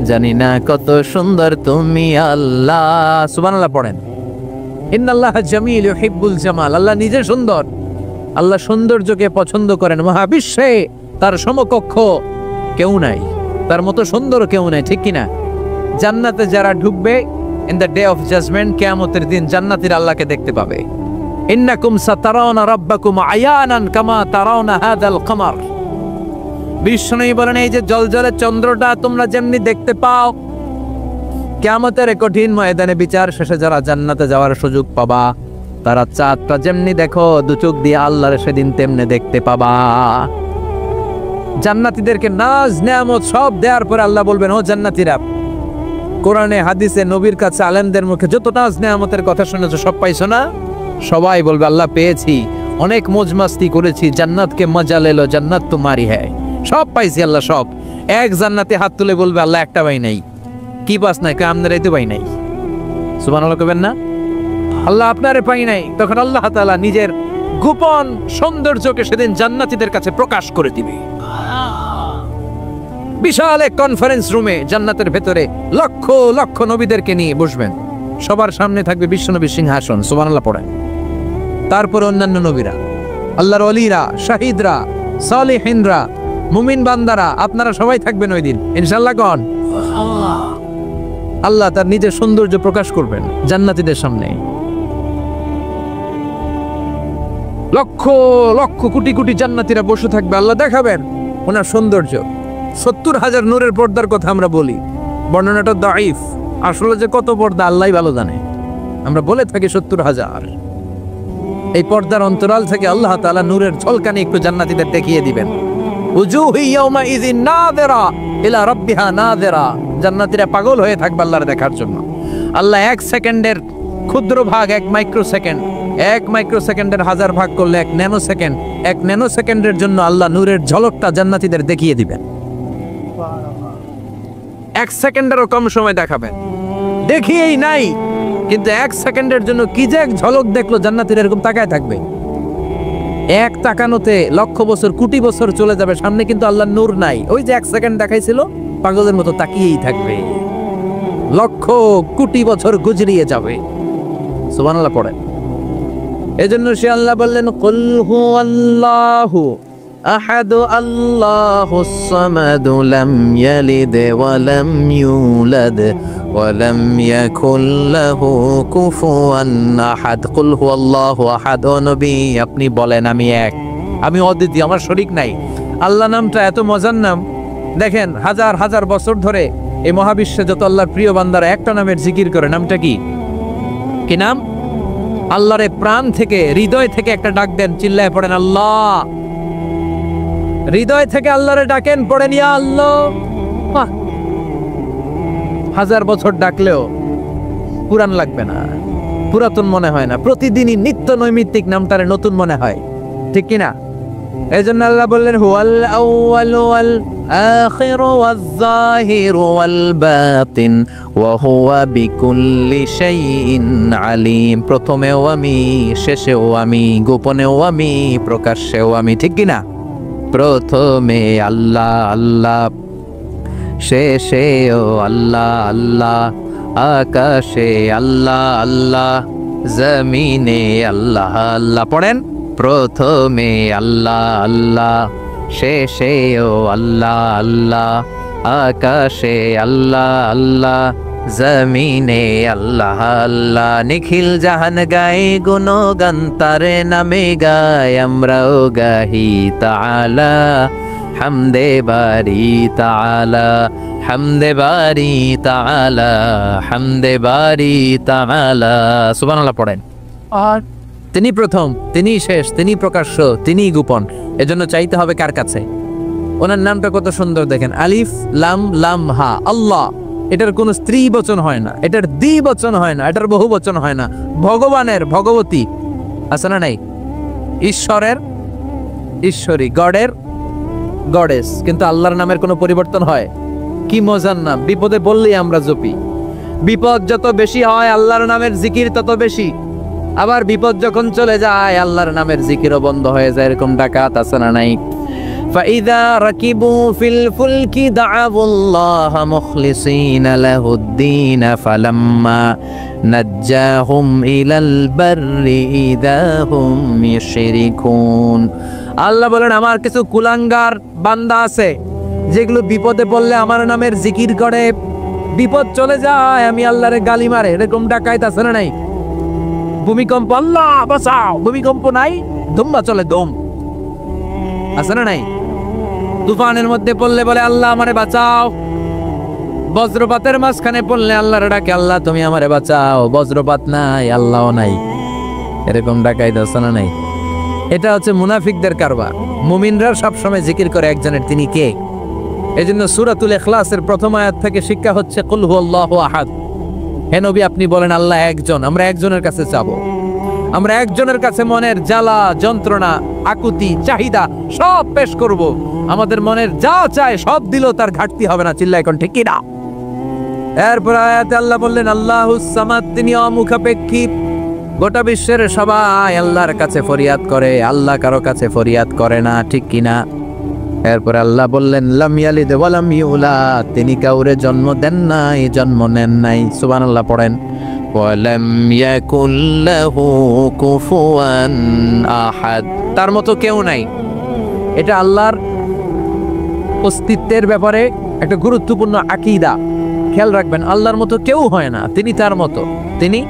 জানি না কত সুন্দর তুমি আল্লাহ। সুবহানাল্লাহ পড়েন। ইন্নাল্লাহা জামিল ইউহিব্বুল জামাল। আল্লাহ নিজে সুন্দর, আল্লাহ সৌন্দর্যকে পছন্দ করেন। মহাবিশ্বে তার সমকক্ষ কেউ নাই, তার মতো সুন্দর কেউ নাই, ঠিক কিনা? জান্নাতে যারা ঢুকবে in the day of judgement, কিয়ামতের দিন জান্নাতীরা আল্লাহকে দেখতে পাবে। ইন্নাকুম সাতারাউনা রাব্বাকুম আয়ানান কামা তারাউনা হাযাল কমার। বিষ্ণু বলেন, এই যে জলজলে চন্দ্রটা তোমরা যেমনি দেখতে পাও, কিয়ামতের কঠিন ময়দানে বিচার শেষে যারা জান্নাতে যাওয়ার সুযোগ পাবা, তারা চাঁদটা যেমনি দেখো দু চোখ দিয়ে আল্লাহর সেদিন তেমনি দেখতে পাবা। জান্নাতীদেরকে নাজ নেয়ামত সব দেওয়ার পরে আল্লাহ বলবেন, ও জান্নাতীরা, কোরআনে হাদিসে নবীর কাছে আলেমদের মুখে যত নাজ নেয়ামতের কথা শুনেছো সব পাইছো না? সবাই বলবে, আল্লাহ পেয়েছি, অনেক মौज मस्ती করেছি, জান্নাতকে মজা লেলো, জান্নাত তোমারই হ্যায়। সব পাইছি আল্লাহ, সব। এক জান্নাতে হাত তুলে বলবে, আল্লাহ একটা পাই নাই। কি পাস নাই? আমনেরাই তো পাই নাই। সুবহানাল্লাহ কইবেন না? আল্লাহ আপনারে পাই নাই। তখন আল্লাহ তাআলা নিজের গোপন সৌন্দর্যকে সেদিন জান্নাতীদের কাছে প্রকাশ করে দিবে। বিশাল এক কনফারেন্স রুমে জান্নাতের ভেতরে লক্ষ লক্ষ নবীদেরকে নিয়ে বসবেন। সবার সামনে থাকবে বিশ্বনবীর সিংহাসন। সুবহানাল্লাহ পড়েন। তারপর অন্যান্য নবীরা, আল্লাহর ওলিরা, শাহিদরা, সালেহিনরা, মুমিন বান্দারা, আপনারা সবাই থাকবেন ওই দিন ইনশাআল্লাহ। কোন আল্লাহ তার নিজের সৌন্দর্য প্রকাশ করবেন জান্নাতীদের সামনে। লক্ষ লক্ষ কোটি কোটি জান্নাতীরা বসে থাকবে, আল্লাহ দেখাবেন ওনার সৌন্দর্য। 70,000 নূরের পর্দার কথা আমরা বলি, বর্ণনাটা দাঈফ, আসলে যে কত পর্দা আল্লাহই ভালো জানে। আমরা বলে থাকি 70,000। এই পর্দার অন্তরাল থেকে আল্লাহ তাআলা নূরের ঝলকানি একটু জান্নাতীদের দেখিয়ে দিবেন। উজুহু ইয়াউমা ইযিন নাযিরা ইলা রাব্বিহা নাযিরা। জান্নাতীরা পাগল হয়ে থাকবে আল্লাহর দেখার জন্য। আল্লাহ এক সেকেন্ডের ক্ষুদ্র ভাগ, এক মাইক্রোসেকেন্ড, এক মাইক্রোসেকেন্ডের 1000 ভাগ করলে এক ন্যানো সেকেন্ড, এক ন্যানো সেকেন্ডের জন্য আল্লাহ নূরের ঝলকটা জান্নাতীদের দেখিয়ে দিবেন। এক সেকেন্ডেরও কম সময় দেখাবেন, দেখিয়েই নাই, কিন্তু এক সেকেন্ডের জন্য কি যে এক ঝলক দেখলো জান্নাতীরা এরকম তাকায় থাকবে। এক তাকানোতে লক্ষ বছর, কোটি বছর চলে যাবে সামনে, কিন্তু আল্লাহর নূর নাই। ওই যে এক সেকেন্ড দেখাইছিল, পাগলের মতো তাকিয়েই থাকবে। লক্ষ কোটি বছর গুজরিয়ে যাবে। সুবহানাল্লাহ পড়েন। এজন্য সে আল্লাহ বললেন, কুল হুয়াল্লাহু আহাদু আল্লাহুস সামাদু লাম ইয়ালিদ ওয়া লাম ইউলাদ ওয়া লাম ইয়াকুল লাহু কুফুয়ান আহাদ। কুল হুয়াল্লাহু আহাদ। ও নবী, আপনি বলেন, আমি এক, আমি অদ্বিতীয়, আমার শরীক নাই। আল্লাহ নামটা এত মজার নাম। দেখেন, হাজার হাজার বছর ধরে এই মহাবিশ্বে যত আল্লাহর প্রিয় বান্দারা একটা নামের জিকির করে, নামটা কি? কি নাম? আল্লাহরে প্রাণ থেকে, হৃদয় থেকে একটা ডাক দেন, চিল্লায় পড়েন আল্লাহ। হৃদয় থেকে আল্লাহরে ডাকেন, পড়েন ইয়া আল্লাহ। হাজার বছর ডাকলেও পুরান লাগবে না, পুরাতন মনে হয় না। প্রতিদিনই নিত্য নৈমিত্তিক নামটারে নতুন মনে হয়, ঠিক কিনা? এজন্য আল্লাহ বললেন হুয়াল আউয়ালু ওয়াল আখিরু ওয়াজ যাহিরু ওয়াল বাতিন ওয়া হুয়া বিকুল্লি শাইইন আলিম। প্রথমেও আমি, শেষেও আমি, গোপনেও আমি, প্রকাশ্যেও আমি, ঠিক কি না? প্রথমে আল্লাহ আল্লাহ, শেষেও আল্লাহ আল্লাহ, আকাশে আল্লাহ আল্লাহ, জমিনে আল্লাহ আল্লাহ। পড়েন, প্রথমে আল্লাহ আল্লাহ, শেষেও আল্লাহ আল্লাহ, আকাশে আল্লাহ আল্লাহ, জমিনে আল্লাহ আল্লাহ। নিখিল জাহান গায়ে গুণগান তারে নামে গায়, আমরাও গাহি তাআলা হামদে বারি তাআলা, হামদে বারি তাআলা, হামদে বারি তাআলা। সুবহানাল্লাহ পড়েন। আর তিনি প্রথম, তিনি শেষ, তিনি প্রকাশ্য, তিনি গোপন। এজন্য চাইতে হবে কার কাছে? ওনার নামটা কত সুন্দর দেখেন, আলিফ লাম লাম হা, আল্লাহ। এটার কোনো স্ত্রী বচন হয় না, এটার দ্বিবচন হয় না, এটার বহু বচন হয় না। ভগবানের ভগবতী আছে না নাই? ঈশ্বরের ঈশ্বরী, গডের গডেস। কিন্তু আল্লাহর নামের কোনো পরিবর্তন হয়? কি মজার নাম! বিপদে বললেই আমরা জপি। বিপদ যত বেশি হয় আল্লাহর নামের জিকির তত বেশি। আবার বিপদ যখন চলে যায় আল্লাহর নামের জিকিরও বন্ধ হয়ে যায়। এরকম ডাকাত আছে না নাই? ফাইদা রাকিবু ফিল ফুলকি দাআবুল্লাহ মুখলিসিনা লাহুদ্দিন ফালাম্মা নাজ্জাহুম ইলাল বাররি ইযা হুম ইউশরিকুন। আল্লাহ বলেন আমার কিছু কুলাঙ্গার বান্দা আছে যেগুলো বিপদে পড়লে আমার নামের জিকির করে, বিপদ চলে যায় আমি আল্লাহরে গালি মারে। এরকম ডাকাইত আছে না নাই? ভূমিকম্প, আল্লাহ বাঁচাও, ভূমিকম্প নাই, ধুম্বা চলে দম, আছে না নাই? তুফানের মধ্যে পড়লে বলে আল্লাহ আমারে বাঁচাও। বজ্রপাতের মাঝখানে পড়লে আল্লাহর ডাকে, আল্লাহ তুমি আমারে বাঁচাও। বজ্রপাত নাই, আল্লাহও নাই। এরকম ডাকাইত আছে না নাই? এটা হচ্ছে মুনাফিকদের কারবার। মুমিনরা সবসময় জিকির করে একজনের, তিনি কে? এই জন্য সূরাতুল ইখলাসের প্রথম আয়াত থেকে শিক্ষা হচ্ছে কুল হুয়াল্লাহু আহাদ। হে নবী আপনি বলেন আল্লাহ একজন, আমরা একজনের কাছে চাবো। আমরা একজনের কাছে মনের জ্বালা যন্ত্রণা আকুতি চাহিদা সব পেশ করব। আমাদের মনের যা চায় সব দিলেও তার ঘাটতি হবে না। চিল্লা এখন ঠিক কিনা? এরপর আয়াতে আল্লাহ বললেন আল্লাহুস সামাদ, তিনি অমুখাপেক্ষী। গোটা বিশ্বের সবাই আল্লাহর কাছে ফরিয়াদ করে, আল্লাহ কারো কাছে ফরিয়াদ করে না, ঠিক কিনা? এরপর আল্লাহ বললেন লাম ইয়ালিদ ওয়া লাম ইউলাদ, তিনি কাউরে জন্ম দেন নাই, জন্ম নেন নাই। সুবহানাল্লাহ পড়েন। ওয়া লাম ইয়াকুল লাহু কুফুয়ান আহাদ, তার মতো কেউ নাই। এটা আল্লাহর অস্তিত্বের ব্যাপারে একটা গুরুত্বপূর্ণ আকীদা। খেয়াল রাখবেন, আল্লাহর মতো কেউ হয় না, তিনি তার মতো। তিনি,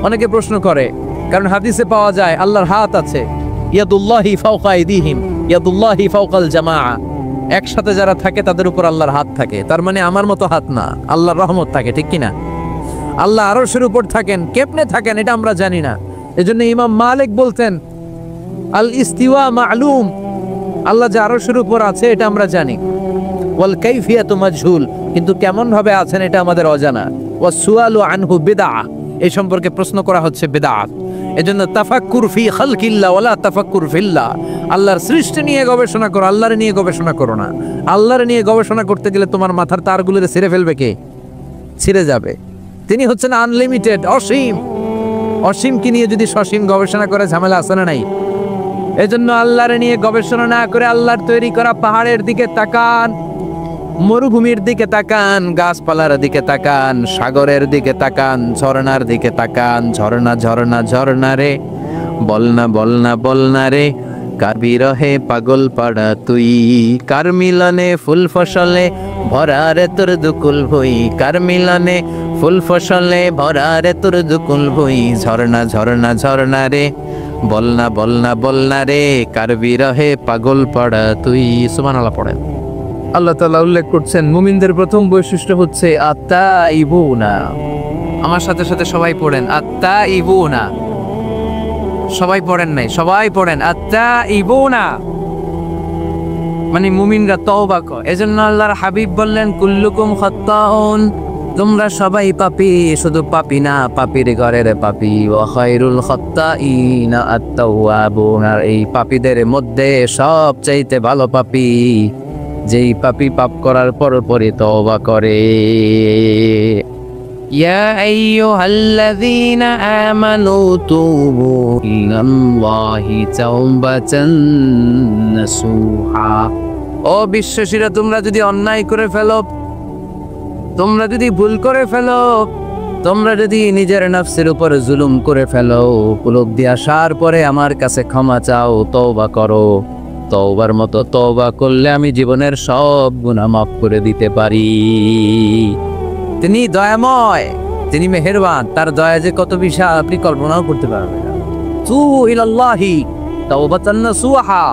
অনেকে প্রশ্ন করে, কারণ হাদিসে পাওয়া যায় আল্লাহর হাত আছে, ইয়াদুল্লাহি ফাওকা আইদিহিম, ইয়াদুল্লাহি ফাওকাল জামাআ। একসাথে যারা থাকে তাদের উপর আল্লাহর হাত থাকে। তার মানে আমার মতো হাত না, আল্লাহর রহমত থাকে, ঠিক কিনা? আল্লাহ আরশের উপর থাকেন, কেমনে থাকেন এটা আমরা জানি না। এজন্য ইমাম মালিক বলতেন আল ইস্তিওয়া মা'লুম, আল্লাহ যে আরশের উপর আছে এটা আমরা জানি। ওয়াল কাইফিয়াতু মাজহুল, কিন্তু কেমন ভাবে আছেন এটা আমাদের অজানা। ওয়াস সুআলু আনহু বিদআহ, এই সম্পর্কে প্রশ্ন করা হচ্ছে বিদআত। এজন্য তাফাক্কুর ফি খালকিল্লাহ ওয়ালা তাফাক্কুর ফিল্লাহ, আল্লাহর সৃষ্টি নিয়ে গবেষণা করো, আল্লাহর নিয়ে গবেষণা করো না। আল্লাহর নিয়ে গবেষণা করতে গেলে তোমার মাথার তারগুলো ছিঁড়ে ফেলবে কে? ছিঁড়ে যাবে। তিনি হচ্ছেন আনলিমিটেড, অসীম। অসীমকে নিয়ে যদি সসীম গবেষণা করে ঝামেলা আছে না নাই? এজন্য আল্লাহর নিয়ে গবেষণা না করে আল্লাহর তৈরি করা পাহাড়ের দিকে তাকান, মরুভূমির দিকে তাকান, গাছপালার দিকে তাকান, সাগরের দিকে তাকান, ঝর্ণার দিকে তাকান। ঝর্ণা ঝর্ণা ঝর্ণা রে, বলনা বলনা বলনা রে, কার বিরহে পাগল পাড়া তুই, কার মিলনে ফুল ফসলে ভরা রে তোর দুকুল ভুই, কার মিলনে ফুল ফসলে ভরা রে তোর দুকুল ভুই। ঝর্ণা ঝর্ণা ঝর্ণা রে, বলনা বলনা বলনা রে, কার বিরহে পাগল পাড়া তুই। সুবহানাল্লাহ পড়েন। আল্লাহ তাআলা উল্লেখ করছেন মুমিনদের প্রথম বৈশিষ্ট্য হচ্ছে আত্তাইবুনা। আমার সাথে সাথে সবাই পড়েন আত্তাইবুনা। সবাই পড়েন নাই, সবাই পড়েন আত্তাইবুনা, মানে মুমিনরা তওবা করে। এজন্য আল্লাহর হাবিব বললেন কুল্লুকুম খাত্তাউন তোমরা সবাই পাপী, শুধু পাপী না, পাপীর ঘরের পাপী। ওয়া খায়রুল খাত্তাইনা আত-তাওয়াবুন, আর এই পাপীদের মধ্যে সবচাইতে ভালো পাপী যেই পাপী পাপ করার পরপরই তওবা করে। ইয়া আইয়ুহাল্লাযীনা আমানু তুবু ইলাল্লাহি তাওবাতান নাসুহা। ও বিশ্বাসীরা, তোমরা যদি অন্যায় করে ফেলো, তোমরা যদি ভুল করে ফেলো, তোমরা যদি নিজের নফসের উপর জুলুম করে ফেলো, উপলব্ধি আসার পরে আমার কাছে ক্ষমা চাও, তওবা করো। তওবার মতো তওবা করলে আমি জীবনের সব গুনাহ মাফ করে দিতে পারি। তিনি দয়াময়, তিনি মেহেরবান, তার দয়া যে কত বিশাল আপনি কল্পনাও করতে পারবেন না। তুবু ইলাল্লাহি তাওবাতান নাসুহা,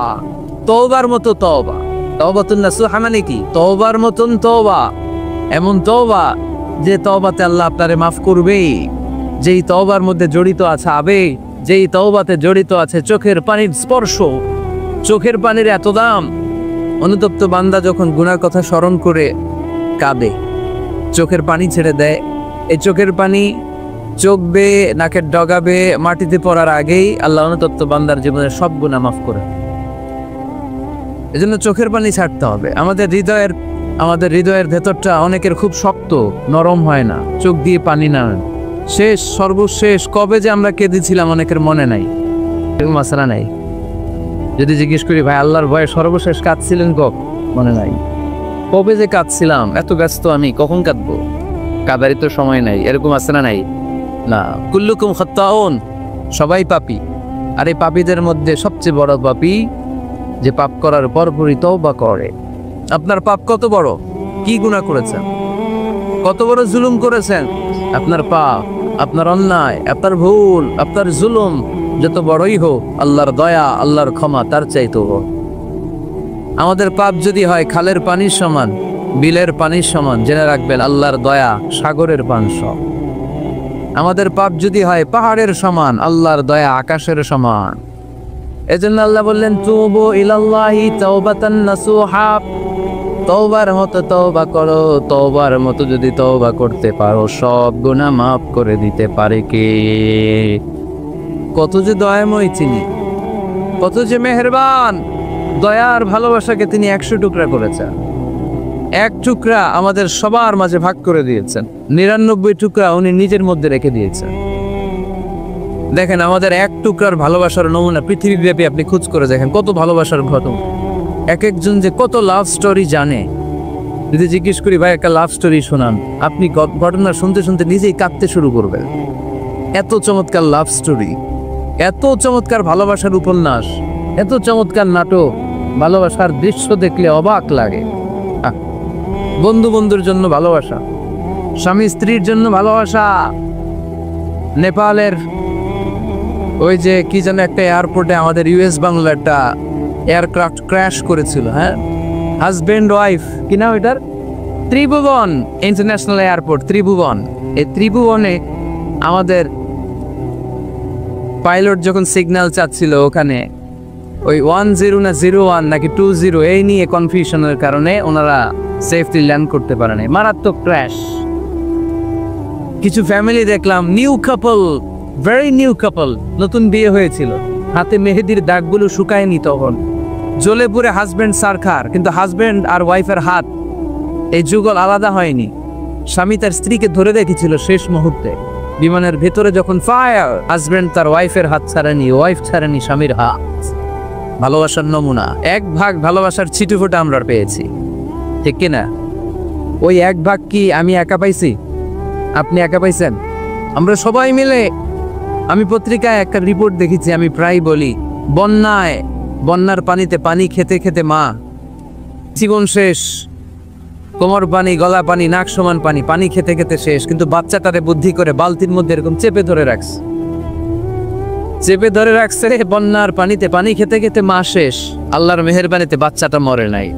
তওবার মতো তওবা। তাওবাতুন নাসুহা মানে কি? তওবার মতন তওবা, এমন তওবা যে তওবাতে আল্লাহ আপনারে মাফ করবে, যেই তওবার মধ্যে জড়িত আছে আবেগ, যেই তওবাতে জড়িত আছে চোখের পানির স্পর্শ, চোখের পানির এত দাম। অনুতপ্ত বান্দা যখন গুনার কথা স্মরণ করে কাঁদে, চোখের পানি ছেড়ে দেয়, এই চোখের পানি চোখ বেয়ে নাকের ডগাবে মাটিতে পড়ার আগেই আল্লাহ অনুতপ্ত বান্দার জীবনের সব গুনাহ মাফ করে। এজন্য চোখের পানি ছাড়তে হবে। আমাদের হৃদয়ের ভেতরটা অনেকের খুব শক্ত, নরম হয় না, চোখ দিয়ে পানি না। শেষ, সর্বশেষ কবে যে আমরা কেঁদেছিলাম অনেকের মনে নাই, এরকম মাসালা নাই। যদি জিজ্ঞেস করি ভাই আল্লাহর ভয়ে সর্বশেষ কাঁদছিলেন মনে নাই। কবে যে কাঁদছিলাম, এত ব্যস্ত আমি, কখন কাঁদবো, কাদারই তো সময় নাই, এরকম মাসালা নাই না। কুল্লুকুম খাত্তাউন, সবাই পাপী। আর এই পাপীদের মধ্যে সবচেয়ে বড় পাপী যে পাপ করার পরপরই তওবা করে। আপনার পাপ কত বড়, কি গুনাহ করেছেন, কত বড় জুলুম করেছেন, আপনার পাপ, আপনার অন্যায়, আপনার ভুল, আপনার জুলুম যত বড়ই হোক, আল্লাহর দয়া, আল্লাহর ক্ষমা তার চাইতেও বড়। আমাদের পাপ যদি হয় খালের পানির সমান, বিলের পানির সমান, জেনে রাখবেন আল্লাহর দয়া সাগরের পান সম। আমাদের পাপ যদি হয় পাহাড়ের সমান, আল্লাহর দয়া আকাশের সমান। এজন্য আল্লাহ বললেন তুবু ইলাল্লাহি তাওবাতান নাসুহা, তওবার মতো তওবা করো। তওবার মতো যদি তওবা করতে পারো, সব গুনাহ মাফ করে দিতে পারে কে? কত যে দয়াময় তিনি, কত যে মেহেরবান। দয়ার ভালোবাসাকে তিনি 100 টুকরা করেছেন। এক টুকরা আমাদের সবার মাঝে ভাগ করে দিয়েছেন, 99 টুকরা উনি নিজের মধ্যে রেখে দিয়েছেন। দেখেন আমাদের এক টুকরার ভালোবাসার নমুনা পৃথিবীব্যাপী আপনি খোঁজ করে দেখেন, কত ভালোবাসার ঘটনা। এক একজন যে কত লাভ স্টোরি জানে। যদি জিজ্ঞেস করি ভাই একটা লাভ স্টোরি শোনান, আপনি ঘটনা শুনতে শুনতে নিজেই কাঁদতে শুরু করবেন। এত চমৎকার লাভ স্টোরি, এত চমৎকার ভালোবাসার উপন্যাস, এত চমৎকার নাটক, ভালোবাসার দৃশ্য দেখলে অবাক লাগে। বন্ধু বন্ধুর জন্য ভালোবাসা, স্বামী স্ত্রীর জন্য ভালোবাসা। নেপালের ওই যে কি যেন একটা এয়ারপোর্টে আমাদের ইউএস বাংলা একটা এয়ারক্রাফট ক্র্যাশ করেছিল, হ্যাঁ, হাজবেন্ড ওয়াইফ, কি না ওইটার, ত্রিভুবন ইন্টারন্যাশনাল এয়ারপোর্ট, ত্রিভুবন। এই ত্রিভুবনে আমাদের পাইলট যখন সিগন্যাল চাচ্ছিল, ওখানে ওই 10 না 01 নাকি 20 এই নিয়ে কনফিউশনের কারণে ওনারা সেফলি ল্যান্ড করতে পারে নাই, মারাত্মক ক্র্যাশ। কিছু ফ্যামিলি দেখলাম, নিউ কাপল, ভেরি নিউ কাপল, নতুন বিয়ে হয়েছিল, হাতে মেহেদির দাগগুলো শুকায়নি তখন, জ্বলে পুড়ে হাজবেন্ড সারখার, কিন্তু হাজবেন্ড আর ওয়াইফের হাত এই যুগল আলাদা হয়নি। স্বামী তার স্ত্রীকে ধরে রেখেছিল শেষ মুহূর্তে বিমানের ভেতরে যখন ফায়ার, হাজবেন্ড তার ওয়াইফের হাত ছাড়েনি, ওয়াইফ ছাড়েনি স্বামীর হাত। ভালোবাসার নমুনা, এক ভাগ ভালোবাসার ছিটুফোঁটা আমরা পেয়েছি, ঠিক কিনা? ওই এক ভাগ কি আমি একা পাইছি, আপনি একা পাইছেন? আমরা সবাই মিলে। আমি পত্রিকায় একটা রিপোর্ট দেখেছি, আমি প্রায় বলি, বন্যার পানিতে পানি খেতে খেতে মা জীবন শেষ, কোমর পানি, গলা পানি, নাক সমান পানি, পানি খেতে খেতে শেষ, কিন্তু বাচ্চাটারে বুদ্ধি করে বালতির মধ্যে এরকম চেপে ধরে রাখছে, বন্যার পানিতে পানি খেতে খেতে মা শেষ। আল্লাহর মেহেরবানিতে বাচ্চাটা মরে নাই।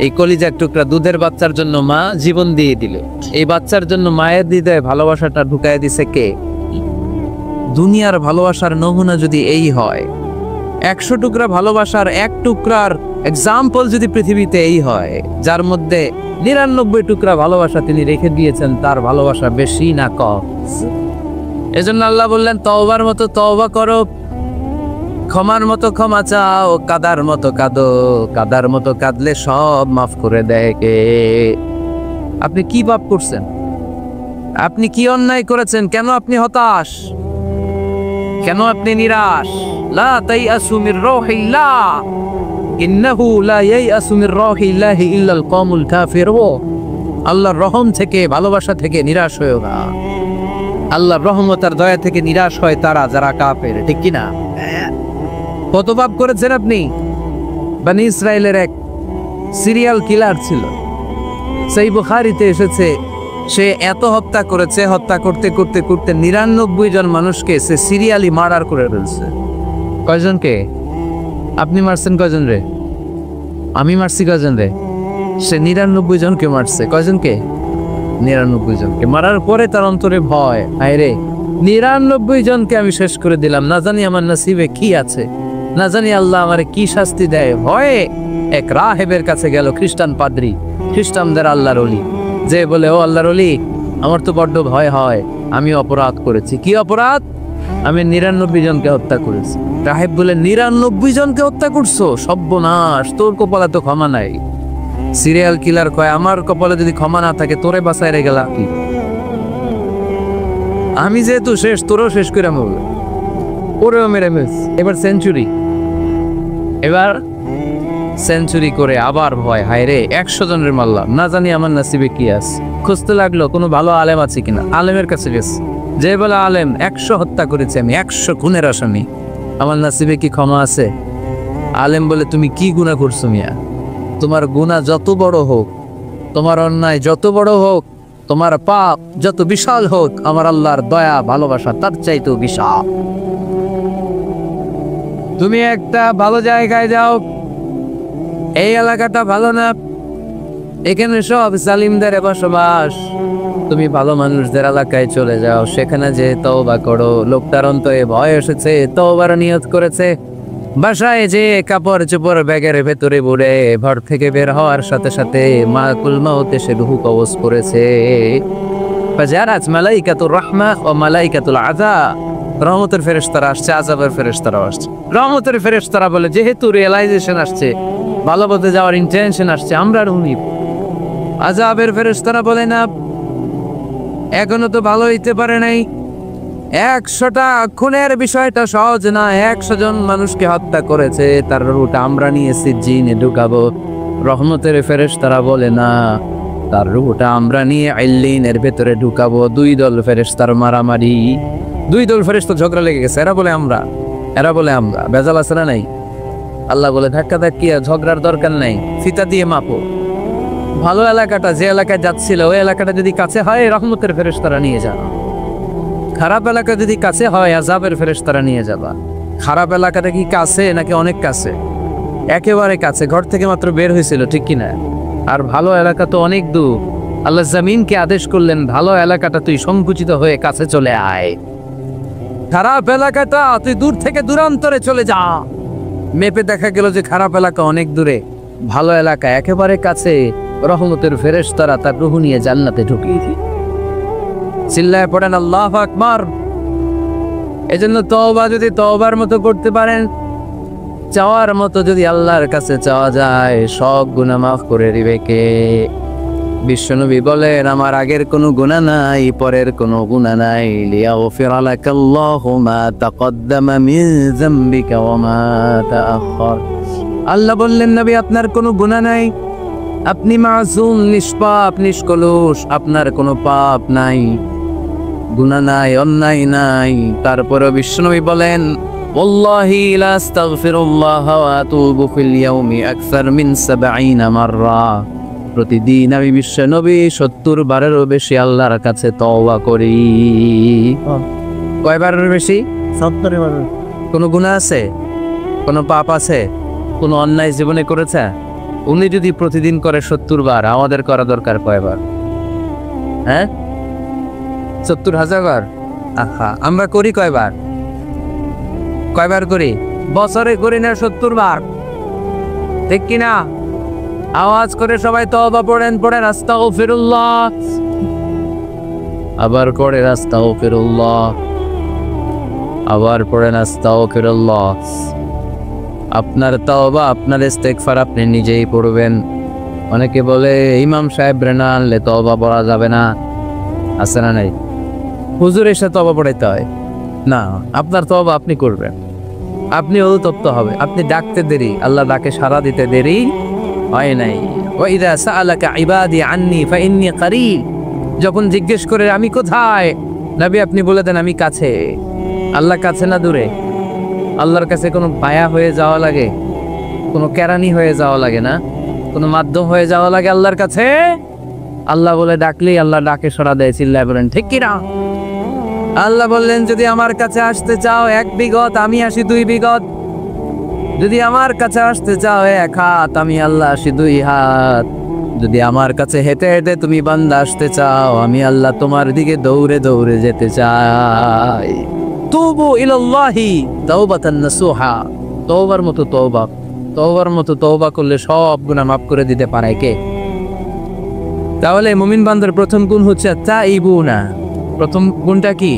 এই কলিজার টুকরা দুধের বাচ্চার জন্য মা জীবন দিয়ে দিল। এই বাচ্চার জন্য মায়ের হৃদয়ে ভালোবাসাটা ঢুকায় দিছে কে? দুনিয়ার ভালোবাসার নমুনা যদি এই হয়, 100 টুকরা ভালোবাসার এক টুকরার এক্সাম্পল যদি পৃথিবীতে এই হয়, যার মধ্যে 99 টুকরা ভালোবাসা তিনি রেখে দিয়েছেন, তার ভালোবাসা বেশি না কম? এজন্য আল্লাহ বললেন তওবার মতো তওবা করো, ক্ষমার মতো ক্ষমা চাও, কাদার মতো কাঁদো, কাদার মতো কাঁদলে সব মাফ করে দেয় কে? আপনি কি পাপ করছেন? আপনি কি অন্যায় করেছেন? কেন আপনি হতাশ? কেন আপনি নিরাশ? লা তাইয়াসু মির রাহিল্লাহ, ইন্নাহু লা ইয়াইয়াসু মির রাহিল্লাহি ইল্লাল কওমুল কাফিরুন। আল্লাহর রহম থেকে, ভালোবাসা থেকে নিরাশ হয়ো না। আল্লাহর রহমত আর দয়া থেকে নিরাশ হয় তারা যারা কাফের, ঠিক কি না? কত পাপ করেছেন আপনি? বনি ইসরাইলের এক সিরিয়াল কিলার ছিল, সেই বুখারীতে এসেছে, সে এত হত্যা করেছে, হত্যা করতে করতে করতে 99 জন মানুষকে সে সিরিয়ালি মার্ডার করে ফেলছে। কয়জনকে? আপনি মারছেন কয়জন রে? আমি মারছি কয়জন রে? সে 99 জনকে মারছে। কয়জনকে? 99 জনকে। মারার পরে তার অন্তরে ভয়, হায় রে 99 জনকে আমি শেষ করে দিলাম, না জানি আমার নসিবে কি আছে, না জানি আল্লাহ আমারে কি শাস্তি দেয়। ভয়ে এক রাহেবের কাছে গেল, খ্রিস্টান পাদ্রী, খ্রিস্টানদের আল্লাহর ওলি, যে বলে ও আল্লাহর ওলি, আমার তো বড্ড ভয় হয়, আমি অপরাধ করেছি। কি অপরাধ? আমি 99 জনকে হত্যা করেছি। রাহেব বলে 99 জনকে হত্যা করছো? সর্বনাশ, তোর কপালে তো ক্ষমা নাই। সিরিয়াল কিলার কয়, আমার কপালে যদি ক্ষমা না থাকে তোরে বাঁচায় রে গেলাম কি? আমি যেহেতু শেষ, তোরও শেষ করে বলবে, ওরেও মেরে মিস। এবার সেঞ্চুরি, এবার সেঞ্চুরি করে আবার ভয়, হায় রে 100 জনের মারলাম, না জানি আমার নসিবে কি আছে। খুঁজতে লাগলো কোনো ভালো আলেম আছে কিনা। আলেমের কাছে গেছে, যে বলে আলেম 100 হত্যা করেছে আমি, 100 খুনের আসামি, আমার নসিবে কি ক্ষমা আছে? আলেম বলে তুমি কি গুনাহ করছো মিয়া? তোমার গুনাহ যত বড় হোক, তোমার অন্যায় যত বড় হোক, তোমার পাপ যত বিশাল হোক, আমার আল্লাহর দয়া ভালোবাসা তার চাইতেও বিশাল। তুমি একটা ভালো জায়গায় যাও, এই এলাকাটা ভালো না, এখানে সব জালিমদের বসবাস, তুমি ভালো মানুষদের এলাকায় চলে যাও, সেখানে যে তওবা করো। লোকটার অন্তরে ভয় এসেছে, তওবার নিয়ত করেছে। বাসায় যে কাপড় চোপড় ব্যাগের ভেতরে ভরে ঘর থেকে বের হওয়ার সাথে সাথে মালাকুল মউত এসে রূহ কবজ করেছে। ফাজারাত মালাইকাতুর রাহমা ওয়া মালাইকাতুল আযাব, রহমতের ফেরেশতারা আসছে, আযাবের ফেরেশতারা আসছে। রহমতের ফেরেশতারা বলে যেহেতু রিয়েলাইজেশন আসছে, ভালো পথে যাওয়ার ইন্টেনশন আসছে, আমরা রুনি। আযাবের ফেরেশতারা বলে না, এখনো তো ভালো হইতে পারে নাই, 100টা খুনের বিষয়টা সহজ না, 100 জন মানুষকে হত্যা করেছে, তার রুহটা আমরা নিয়ে সিজ্জিনে ঢুকাবো। রহমতের ফেরেশতারা বলে না, তার রুহটা আমরা নিয়ে ইল্লিনের ভেতরে ঢুকাবো। 2 দল ফেরেশতার মারামারি, 2 দল ফেরেশতা ঝগড়া লেগে গেছে, এরা বলে আমরা, এরা বলে আমরা, বেজাল আছে না নাই? আল্লাহ বলে ধাক্কা ধাক্কি ঝগড়ার দরকার নাই, ফিতা দিয়ে মাপো। ভালো এলাকাটা যে এলাকায় যাচ্ছিল, ওই এলাকাটা যদি কাছে হয় রহমতের ফেরেশতারা নিয়ে যাও, খারাপ এলাকা যদি কাছে হয় আযাবের ফেরেশতারা নিয়ে যাবা। খারাপ এলাকাটা কি কাছে নাকি অনেক কাছে? একেবারে কাছে, ঘর থেকে মাত্র বের হয়েছিল, ঠিক কিনা? আর ভালো এলাকা তো অনেক দূর। আল্লাহ জমিনকে আদেশ করলেন, ভালো এলাকাটা তুই সংকুচিত হয়ে কাছে চলে আয়, খারাপ এলাকাটা তুই দূর থেকে দূরান্তরে চলে যা। মেপে দেখা গেল যে খারাপ এলাকা অনেক দূরে, ভালো এলাকা একেবারে কাছে। রহমতের ফেরেশতারা তার রূহ নিয়ে জান্নাতে ঢুকিয়ে দিল। চিল্লায় পড়েন আল্লাহু আকবার। এজন্য তওবা যদি তওবার মতো করতে পারেন, চাওয়ার মতো যদি আল্লাহর কাছে চাওয়া যায়, সব গুনাহ মাফ করে দিবে কে? বিশ্বনবী বলেন, আমার আগের কোনো গুনাহ নাই, পরের কোনো গুনাহ নাই। লিয়াগফিরা লাকাল্লাহু মা তাকদ্দামা মিন যামবিকা ওয়া মা তাআখার। আল্লাহ বললেন, নবী আপনার কোনো গুনাহ নাই, আপনি মাসুম, নিষ্পাপ, নিষ্কলুষ, আপনার কোনো পাপ নাই, গুনাহ নাই, অন্যায় নাই। তারপরে বিশ্বনবী বলেন, ওয়াল্লাহি লা আস্তাগফিরুল্লাহ ওয়া আতুবু ফিল ইয়াউমি আকসার মিন 70 মাররা। প্রতিদিন আমি বিশ্বনবী 70 বারেরও বেশি আল্লাহর কাছে তওবা করি। কয়বারের বেশি? 70 বার। কোনো গুনাহ আছে? কোনো পাপ আছে? কোনো অন্যায় জীবনে করেছে? উনি যদি প্রতিদিন করে 70 বার, আমাদের করা দরকার কয়বার? হ্যাঁ, 70,000 বার। আহা, আমরা করি কয়বার? কয়বার করি? বছরে করি না 70 বার, ঠিক কিনা? আওয়াজ করে সবাই তওবা পড়েন, পড়েন আস্তাগফিরুল্লাহ, আবার পড়েন আস্তাগফিরুল্লাহ, আবার পড়েন আস্তাগফিরুল্লাহ। আপনার তওবা, আপনার ইস্তেগফার আপনি নিজেই পড়বেন। অনেকে বলে ইমাম সাহেব না আনলে তওবা পড়া যাবে না, আছে না নাই? হুজুর এসে তওবা পড়াইতে হয় না, আপনার তওবা আপনি করবেন। আপনি অনুতপ্ত হবে, আপনি ডাকতে দেরি, আল্লাহ ডাকে সাড়া দিতে দেরি হয় নাই। ওয়া ইযা সাআলাকা ইবাদি আন্নী ফাইন্নী কারীব, যখন জিজ্ঞেস করে আমি কোথায়, নবী আপনি বলে দেন আমি কাছে। আল্লাহ কাছে না দূরে? আল্লাহর কাছে কোনো পায়া হয়ে যাওয়া লাগে, কোনো কেরানি হয়ে যাওয়া লাগে না, কোনো মাধ্যম হয়ে যাওয়া লাগে আল্লাহর কাছে? আল্লাহ বলে ডাকলেই আল্লাহ ডাকে সাড়া দেয়। চিল্লায় বলেন ঠিক কিনা? আল্লাহ বললেন যদি আমার কাছে আসতে চাও 1 বিঘত, আমি আসি 2 বিঘত। যদি আমার কাছে আসতে চাও 1 হাত, আমি আল্লাহ আসি 2 হাত। যদি আমার কাছে হেঁটে হেঁটে তুমি বান্দা আসতে চাও, আমি আল্লাহ তোমার দিকে দৌড়ে দৌড়ে যেতে চাই। তুবু ইলাল্লাহি তাওবাতান নাসুহা, তওবার মতো তওবা, তওবার মতো তওবা করলে সব গুনাহ মাফ করে দিতে পারে কে? তাহলে মুমিন বান্দার প্রথম গুণ হচ্ছে তাইবুনা। প্রথম গুণটা কি?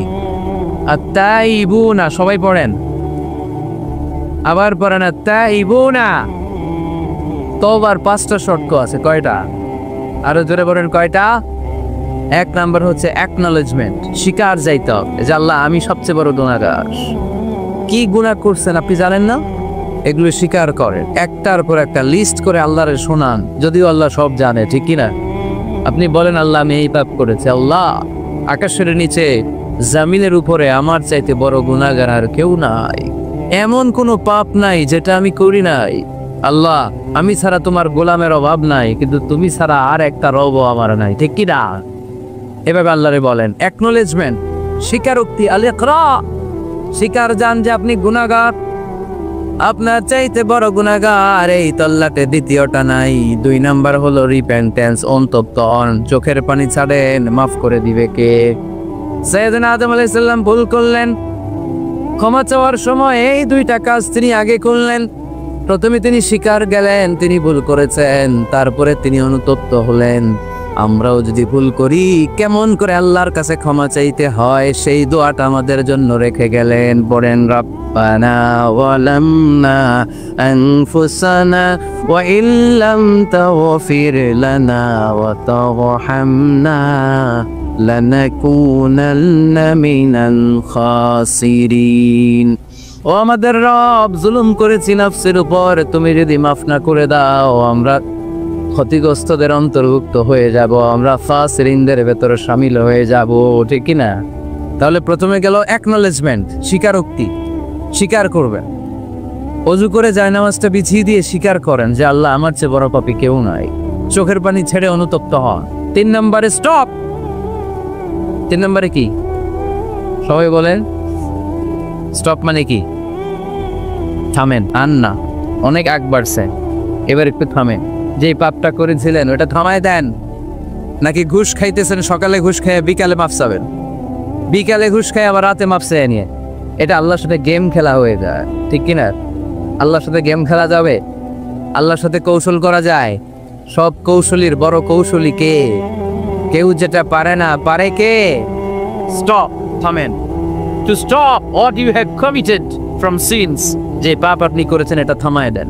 আত-তাইবুনা। সবাই পড়েন, আবার পড়েন আত-তাইবুনা। তওবার 5টা শর্ত আছে। কয়টা? আরো জোরে বলেন কয়টা? 1 নাম্বার হচ্ছে অ্যাকনলেজমেন্ট, স্বীকার যাইতে হবে যে আল্লাহ আমি সবচেয়ে বড় গুনাহগার। কি গুনাহ করছেন আপনি জানেন না? এগুলো স্বীকার করেন, একটার পর একটা লিস্ট করে আল্লাহরে শোনান, যদিও আল্লাহ সব জানে, ঠিক কিনা? আপনি বলেন আল্লাহ আমি এই পাপ করেছি, আল্লাহ আকাশের নিচে জামিনের উপরে আমার চাইতে বড় গুনাহগার আর কেউ নাই, এমন কোনো পাপ নাই যেটা আমি করি নাই। আল্লাহ আমি ছাড়া তোমার গোলামের অভাব নাই, কিন্তু তুমি ছাড়া আর একটা রব আমার নাই, ঠিক কিনা? এভাবে আল্লাহরে বলেন। অ্যাকনলেজমেন্ট, স্বীকারোক্তি, আল ইকরা, স্বীকার জান যে আপনি গুনাহগার, আপনার চাইতে বড় গুনাহগার এই তল্লাটে দ্বিতীয়টা নাই। 2 নাম্বার হলো রিপেন্টেন্স, অনুতপ্ত হন, চোখের পানি ছাড়েন, মাফ করে দিবে কে? সাইয়েদনা আদম আলাইহিস সালাম ভুল করলেন, ক্ষমা চাওয়ার সময় এই 2টা কাজ তিনি আগে করলেন। প্রথমে তিনি স্বীকার গেলেন তিনি ভুল করেছেন, তারপরে তিনি অনুতপ্ত হলেন। আমরাও যদি ভুল করি কেমন করে আল্লাহর কাছে ক্ষমা চাইতে হয় সেই দোয়াটা আমাদের জন্য রেখে গেলেন। পড়েন রব্বানা ওয়ালামনা আনফুসানা ওয়া ইল্লাম তাগফির লানা ওয়া তারহামনা লানাকুনান্না মিনাল খাসিরিন। ও আমাদের রব, জুলুম করেছি নফসের উপর, তুমি যদি মাফ না করে দাও আমরা ক্ষতিগ্রস্তদের অন্তর্ভুক্ত হয়ে যাব, আমরা ফাসিরিনদের ভেতরে শামিল হয়ে যাব, ঠিক কি না? তাহলে প্রথমে গেল অ্যাকনলেজমেন্ট, স্বীকারোক্তি, স্বীকার করবেন। ওযু করে জায়নামাজটা বিছিয়ে দিয়ে স্বীকার করেন যে আল্লাহ আমার চেয়ে বড় পাপী কেউ নাই, চোখের পানি ছেড়ে অনুতপ্ত হন। 3 নম্বরে স্টপ। 3 নম্বরে কি? সবাই বলেন স্টপ মানে কি? থামেন, আর না, অনেক আগ বাড়ছে, এবার একটু থামেন। যেই পাপটা করেছিলেন ওটা থামায় দেন। নাকি ঘুষ খাইতেছেন, সকালে ঘুষ খেয়ে বিকালে মাফ চাবেন, বিকালে ঘুষ খাই আবার রাতে মাপ চেয়ে নিয়ে, এটা আল্লাহর সাথে গেম খেলা হয়ে যায়, ঠিক কিনা? আল্লাহর সাথে গেম খেলা যাবে? আল্লাহর সাথে কৌশল করা যায়? সব কৌশলীর বড় কৌশলী কে? কেউ যেটা পারে না, পারে কে? স্টপ, থামেন। To stop what you have committed from sins, যে পাপ আপনি করেছেন এটা থামায় দেন,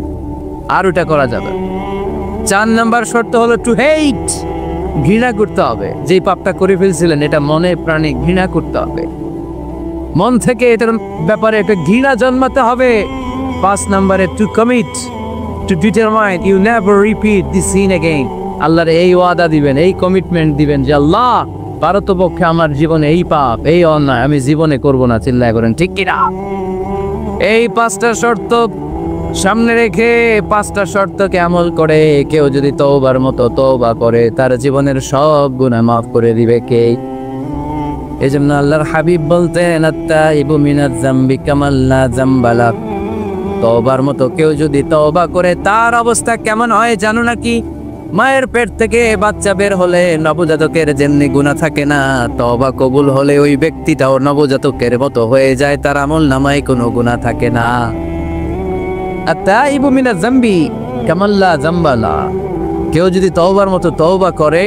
আর ওটা করা যাবে। 4 নাম্বার শর্ত হলো টু হেট, ঘৃণা করতে হবে। যে পাপটা করে ফেলছিলেন এটা মনে প্রাণে ঘৃণা করতে হবে, মন থেকে এটার ব্যাপারে একটা ঘৃণা জন্মাতে হবে। 5 নাম্বারে to commit, to determine you never repeat this sin again. আল্লাহর এই ওয়াদা দিবেন, এই কমিটমেন্ট দিবেন যে আল্লাহ পারতপক্ষে আমার জীবনে এই পাপ, এই অন্যায় আমি জীবনে করব না। চিল্লায় করেন ঠিক কিনা? এই 5টা শর্ত সামনে রেখে 5টা শর্তকে আমল করে কেউ যদি তওবার মতো তওবা করে তার জীবনের সব গুনাহ মাফ করে দিবে কে? এজন্য আল্লাহর হাবিব বলতেন আত-তাইবু মিনাজ যামবি কামাল লা যামবা লাহ। তওবার মতো কেউ যদি তওবা করে তার অবস্থা কেমন হয় জানো নাকি? মায়ের পেট থেকে বাচ্চা বের হলে নবজাতকের যেমনি গুনাহ থাকে না, তওবা কবুল হলে ওই ব্যক্তিটাও নবজাতকের মতো হয়ে যায়, তার আমলনামায় কোনো গুনাহ থাকে না। আত-তাইবু মিনাজ যামবি কামাল লা যামবা লাহ। কেউ যদি তওবার মতো তওবা করে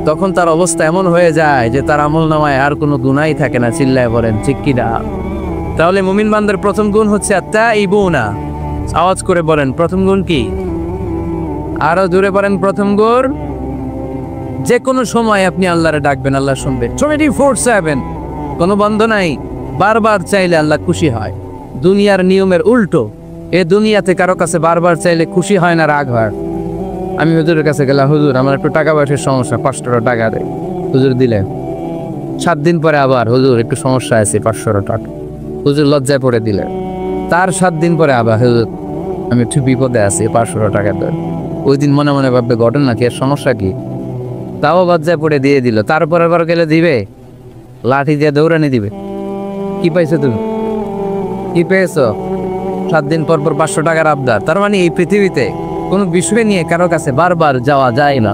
তখন তার অবস্থা এমন হয়ে যায় যে তার আমলনামায় আর কোনো গুনাহ থাকে না। চিল্লায় বলেন ঠিক কি না? তাহলে মুমিন বান্দার প্রথম গুণ হচ্ছে আত-তাইবুনা। আওয়াজ করে বলেন প্রথম গুণ কি? আরো জোরে বলেন প্রথম গুণ। যে কোনো সময় আপনি আল্লাহরে ডাকবেন, আল্লাহ শুনবেন 24/7, কোনো বন্ধ নাই। বারবার চাইলে আল্লাহ খুশি হয়। দুনিয়ার নিয়মের উল্টো। এ দুনিয়াতে কারো কাছে বারবার চাইলে খুশি হয় না, রাগ হয়। আমি হুজুরের কাছে গেলাম, হুজুর আমার একটু টাকা পয়সার সমস্যা, 500 টাকা দেয়। হুজুর দিলেন। 7 দিন পরে আবার, হুজুর একটু সমস্যা আছে, 500 টাকা। হুজুর লজ্জায় পড়ে দিলেন। তার 7 দিন পরে আবার, হুজুর আমি একটু বিপদে আছি, 500 টাকা দেয়। ওই দিন মনে মনে ভাববে ঘটনা কি, এর সমস্যা কি? তাও লজ্জায় পড়ে দিয়ে দিল। তারপর আবার গেলে দিবে, লাঠি দিয়ে দৌড়ানি দিবে। কি পাইছো তুমি? কি পেয়েছো? 7 দিন পর পর 500 টাকার আবদার। তার মানে এই পৃথিবীতে কোনো বিষয় নিয়ে কারো কাছে বারবার যাওয়া যায় না।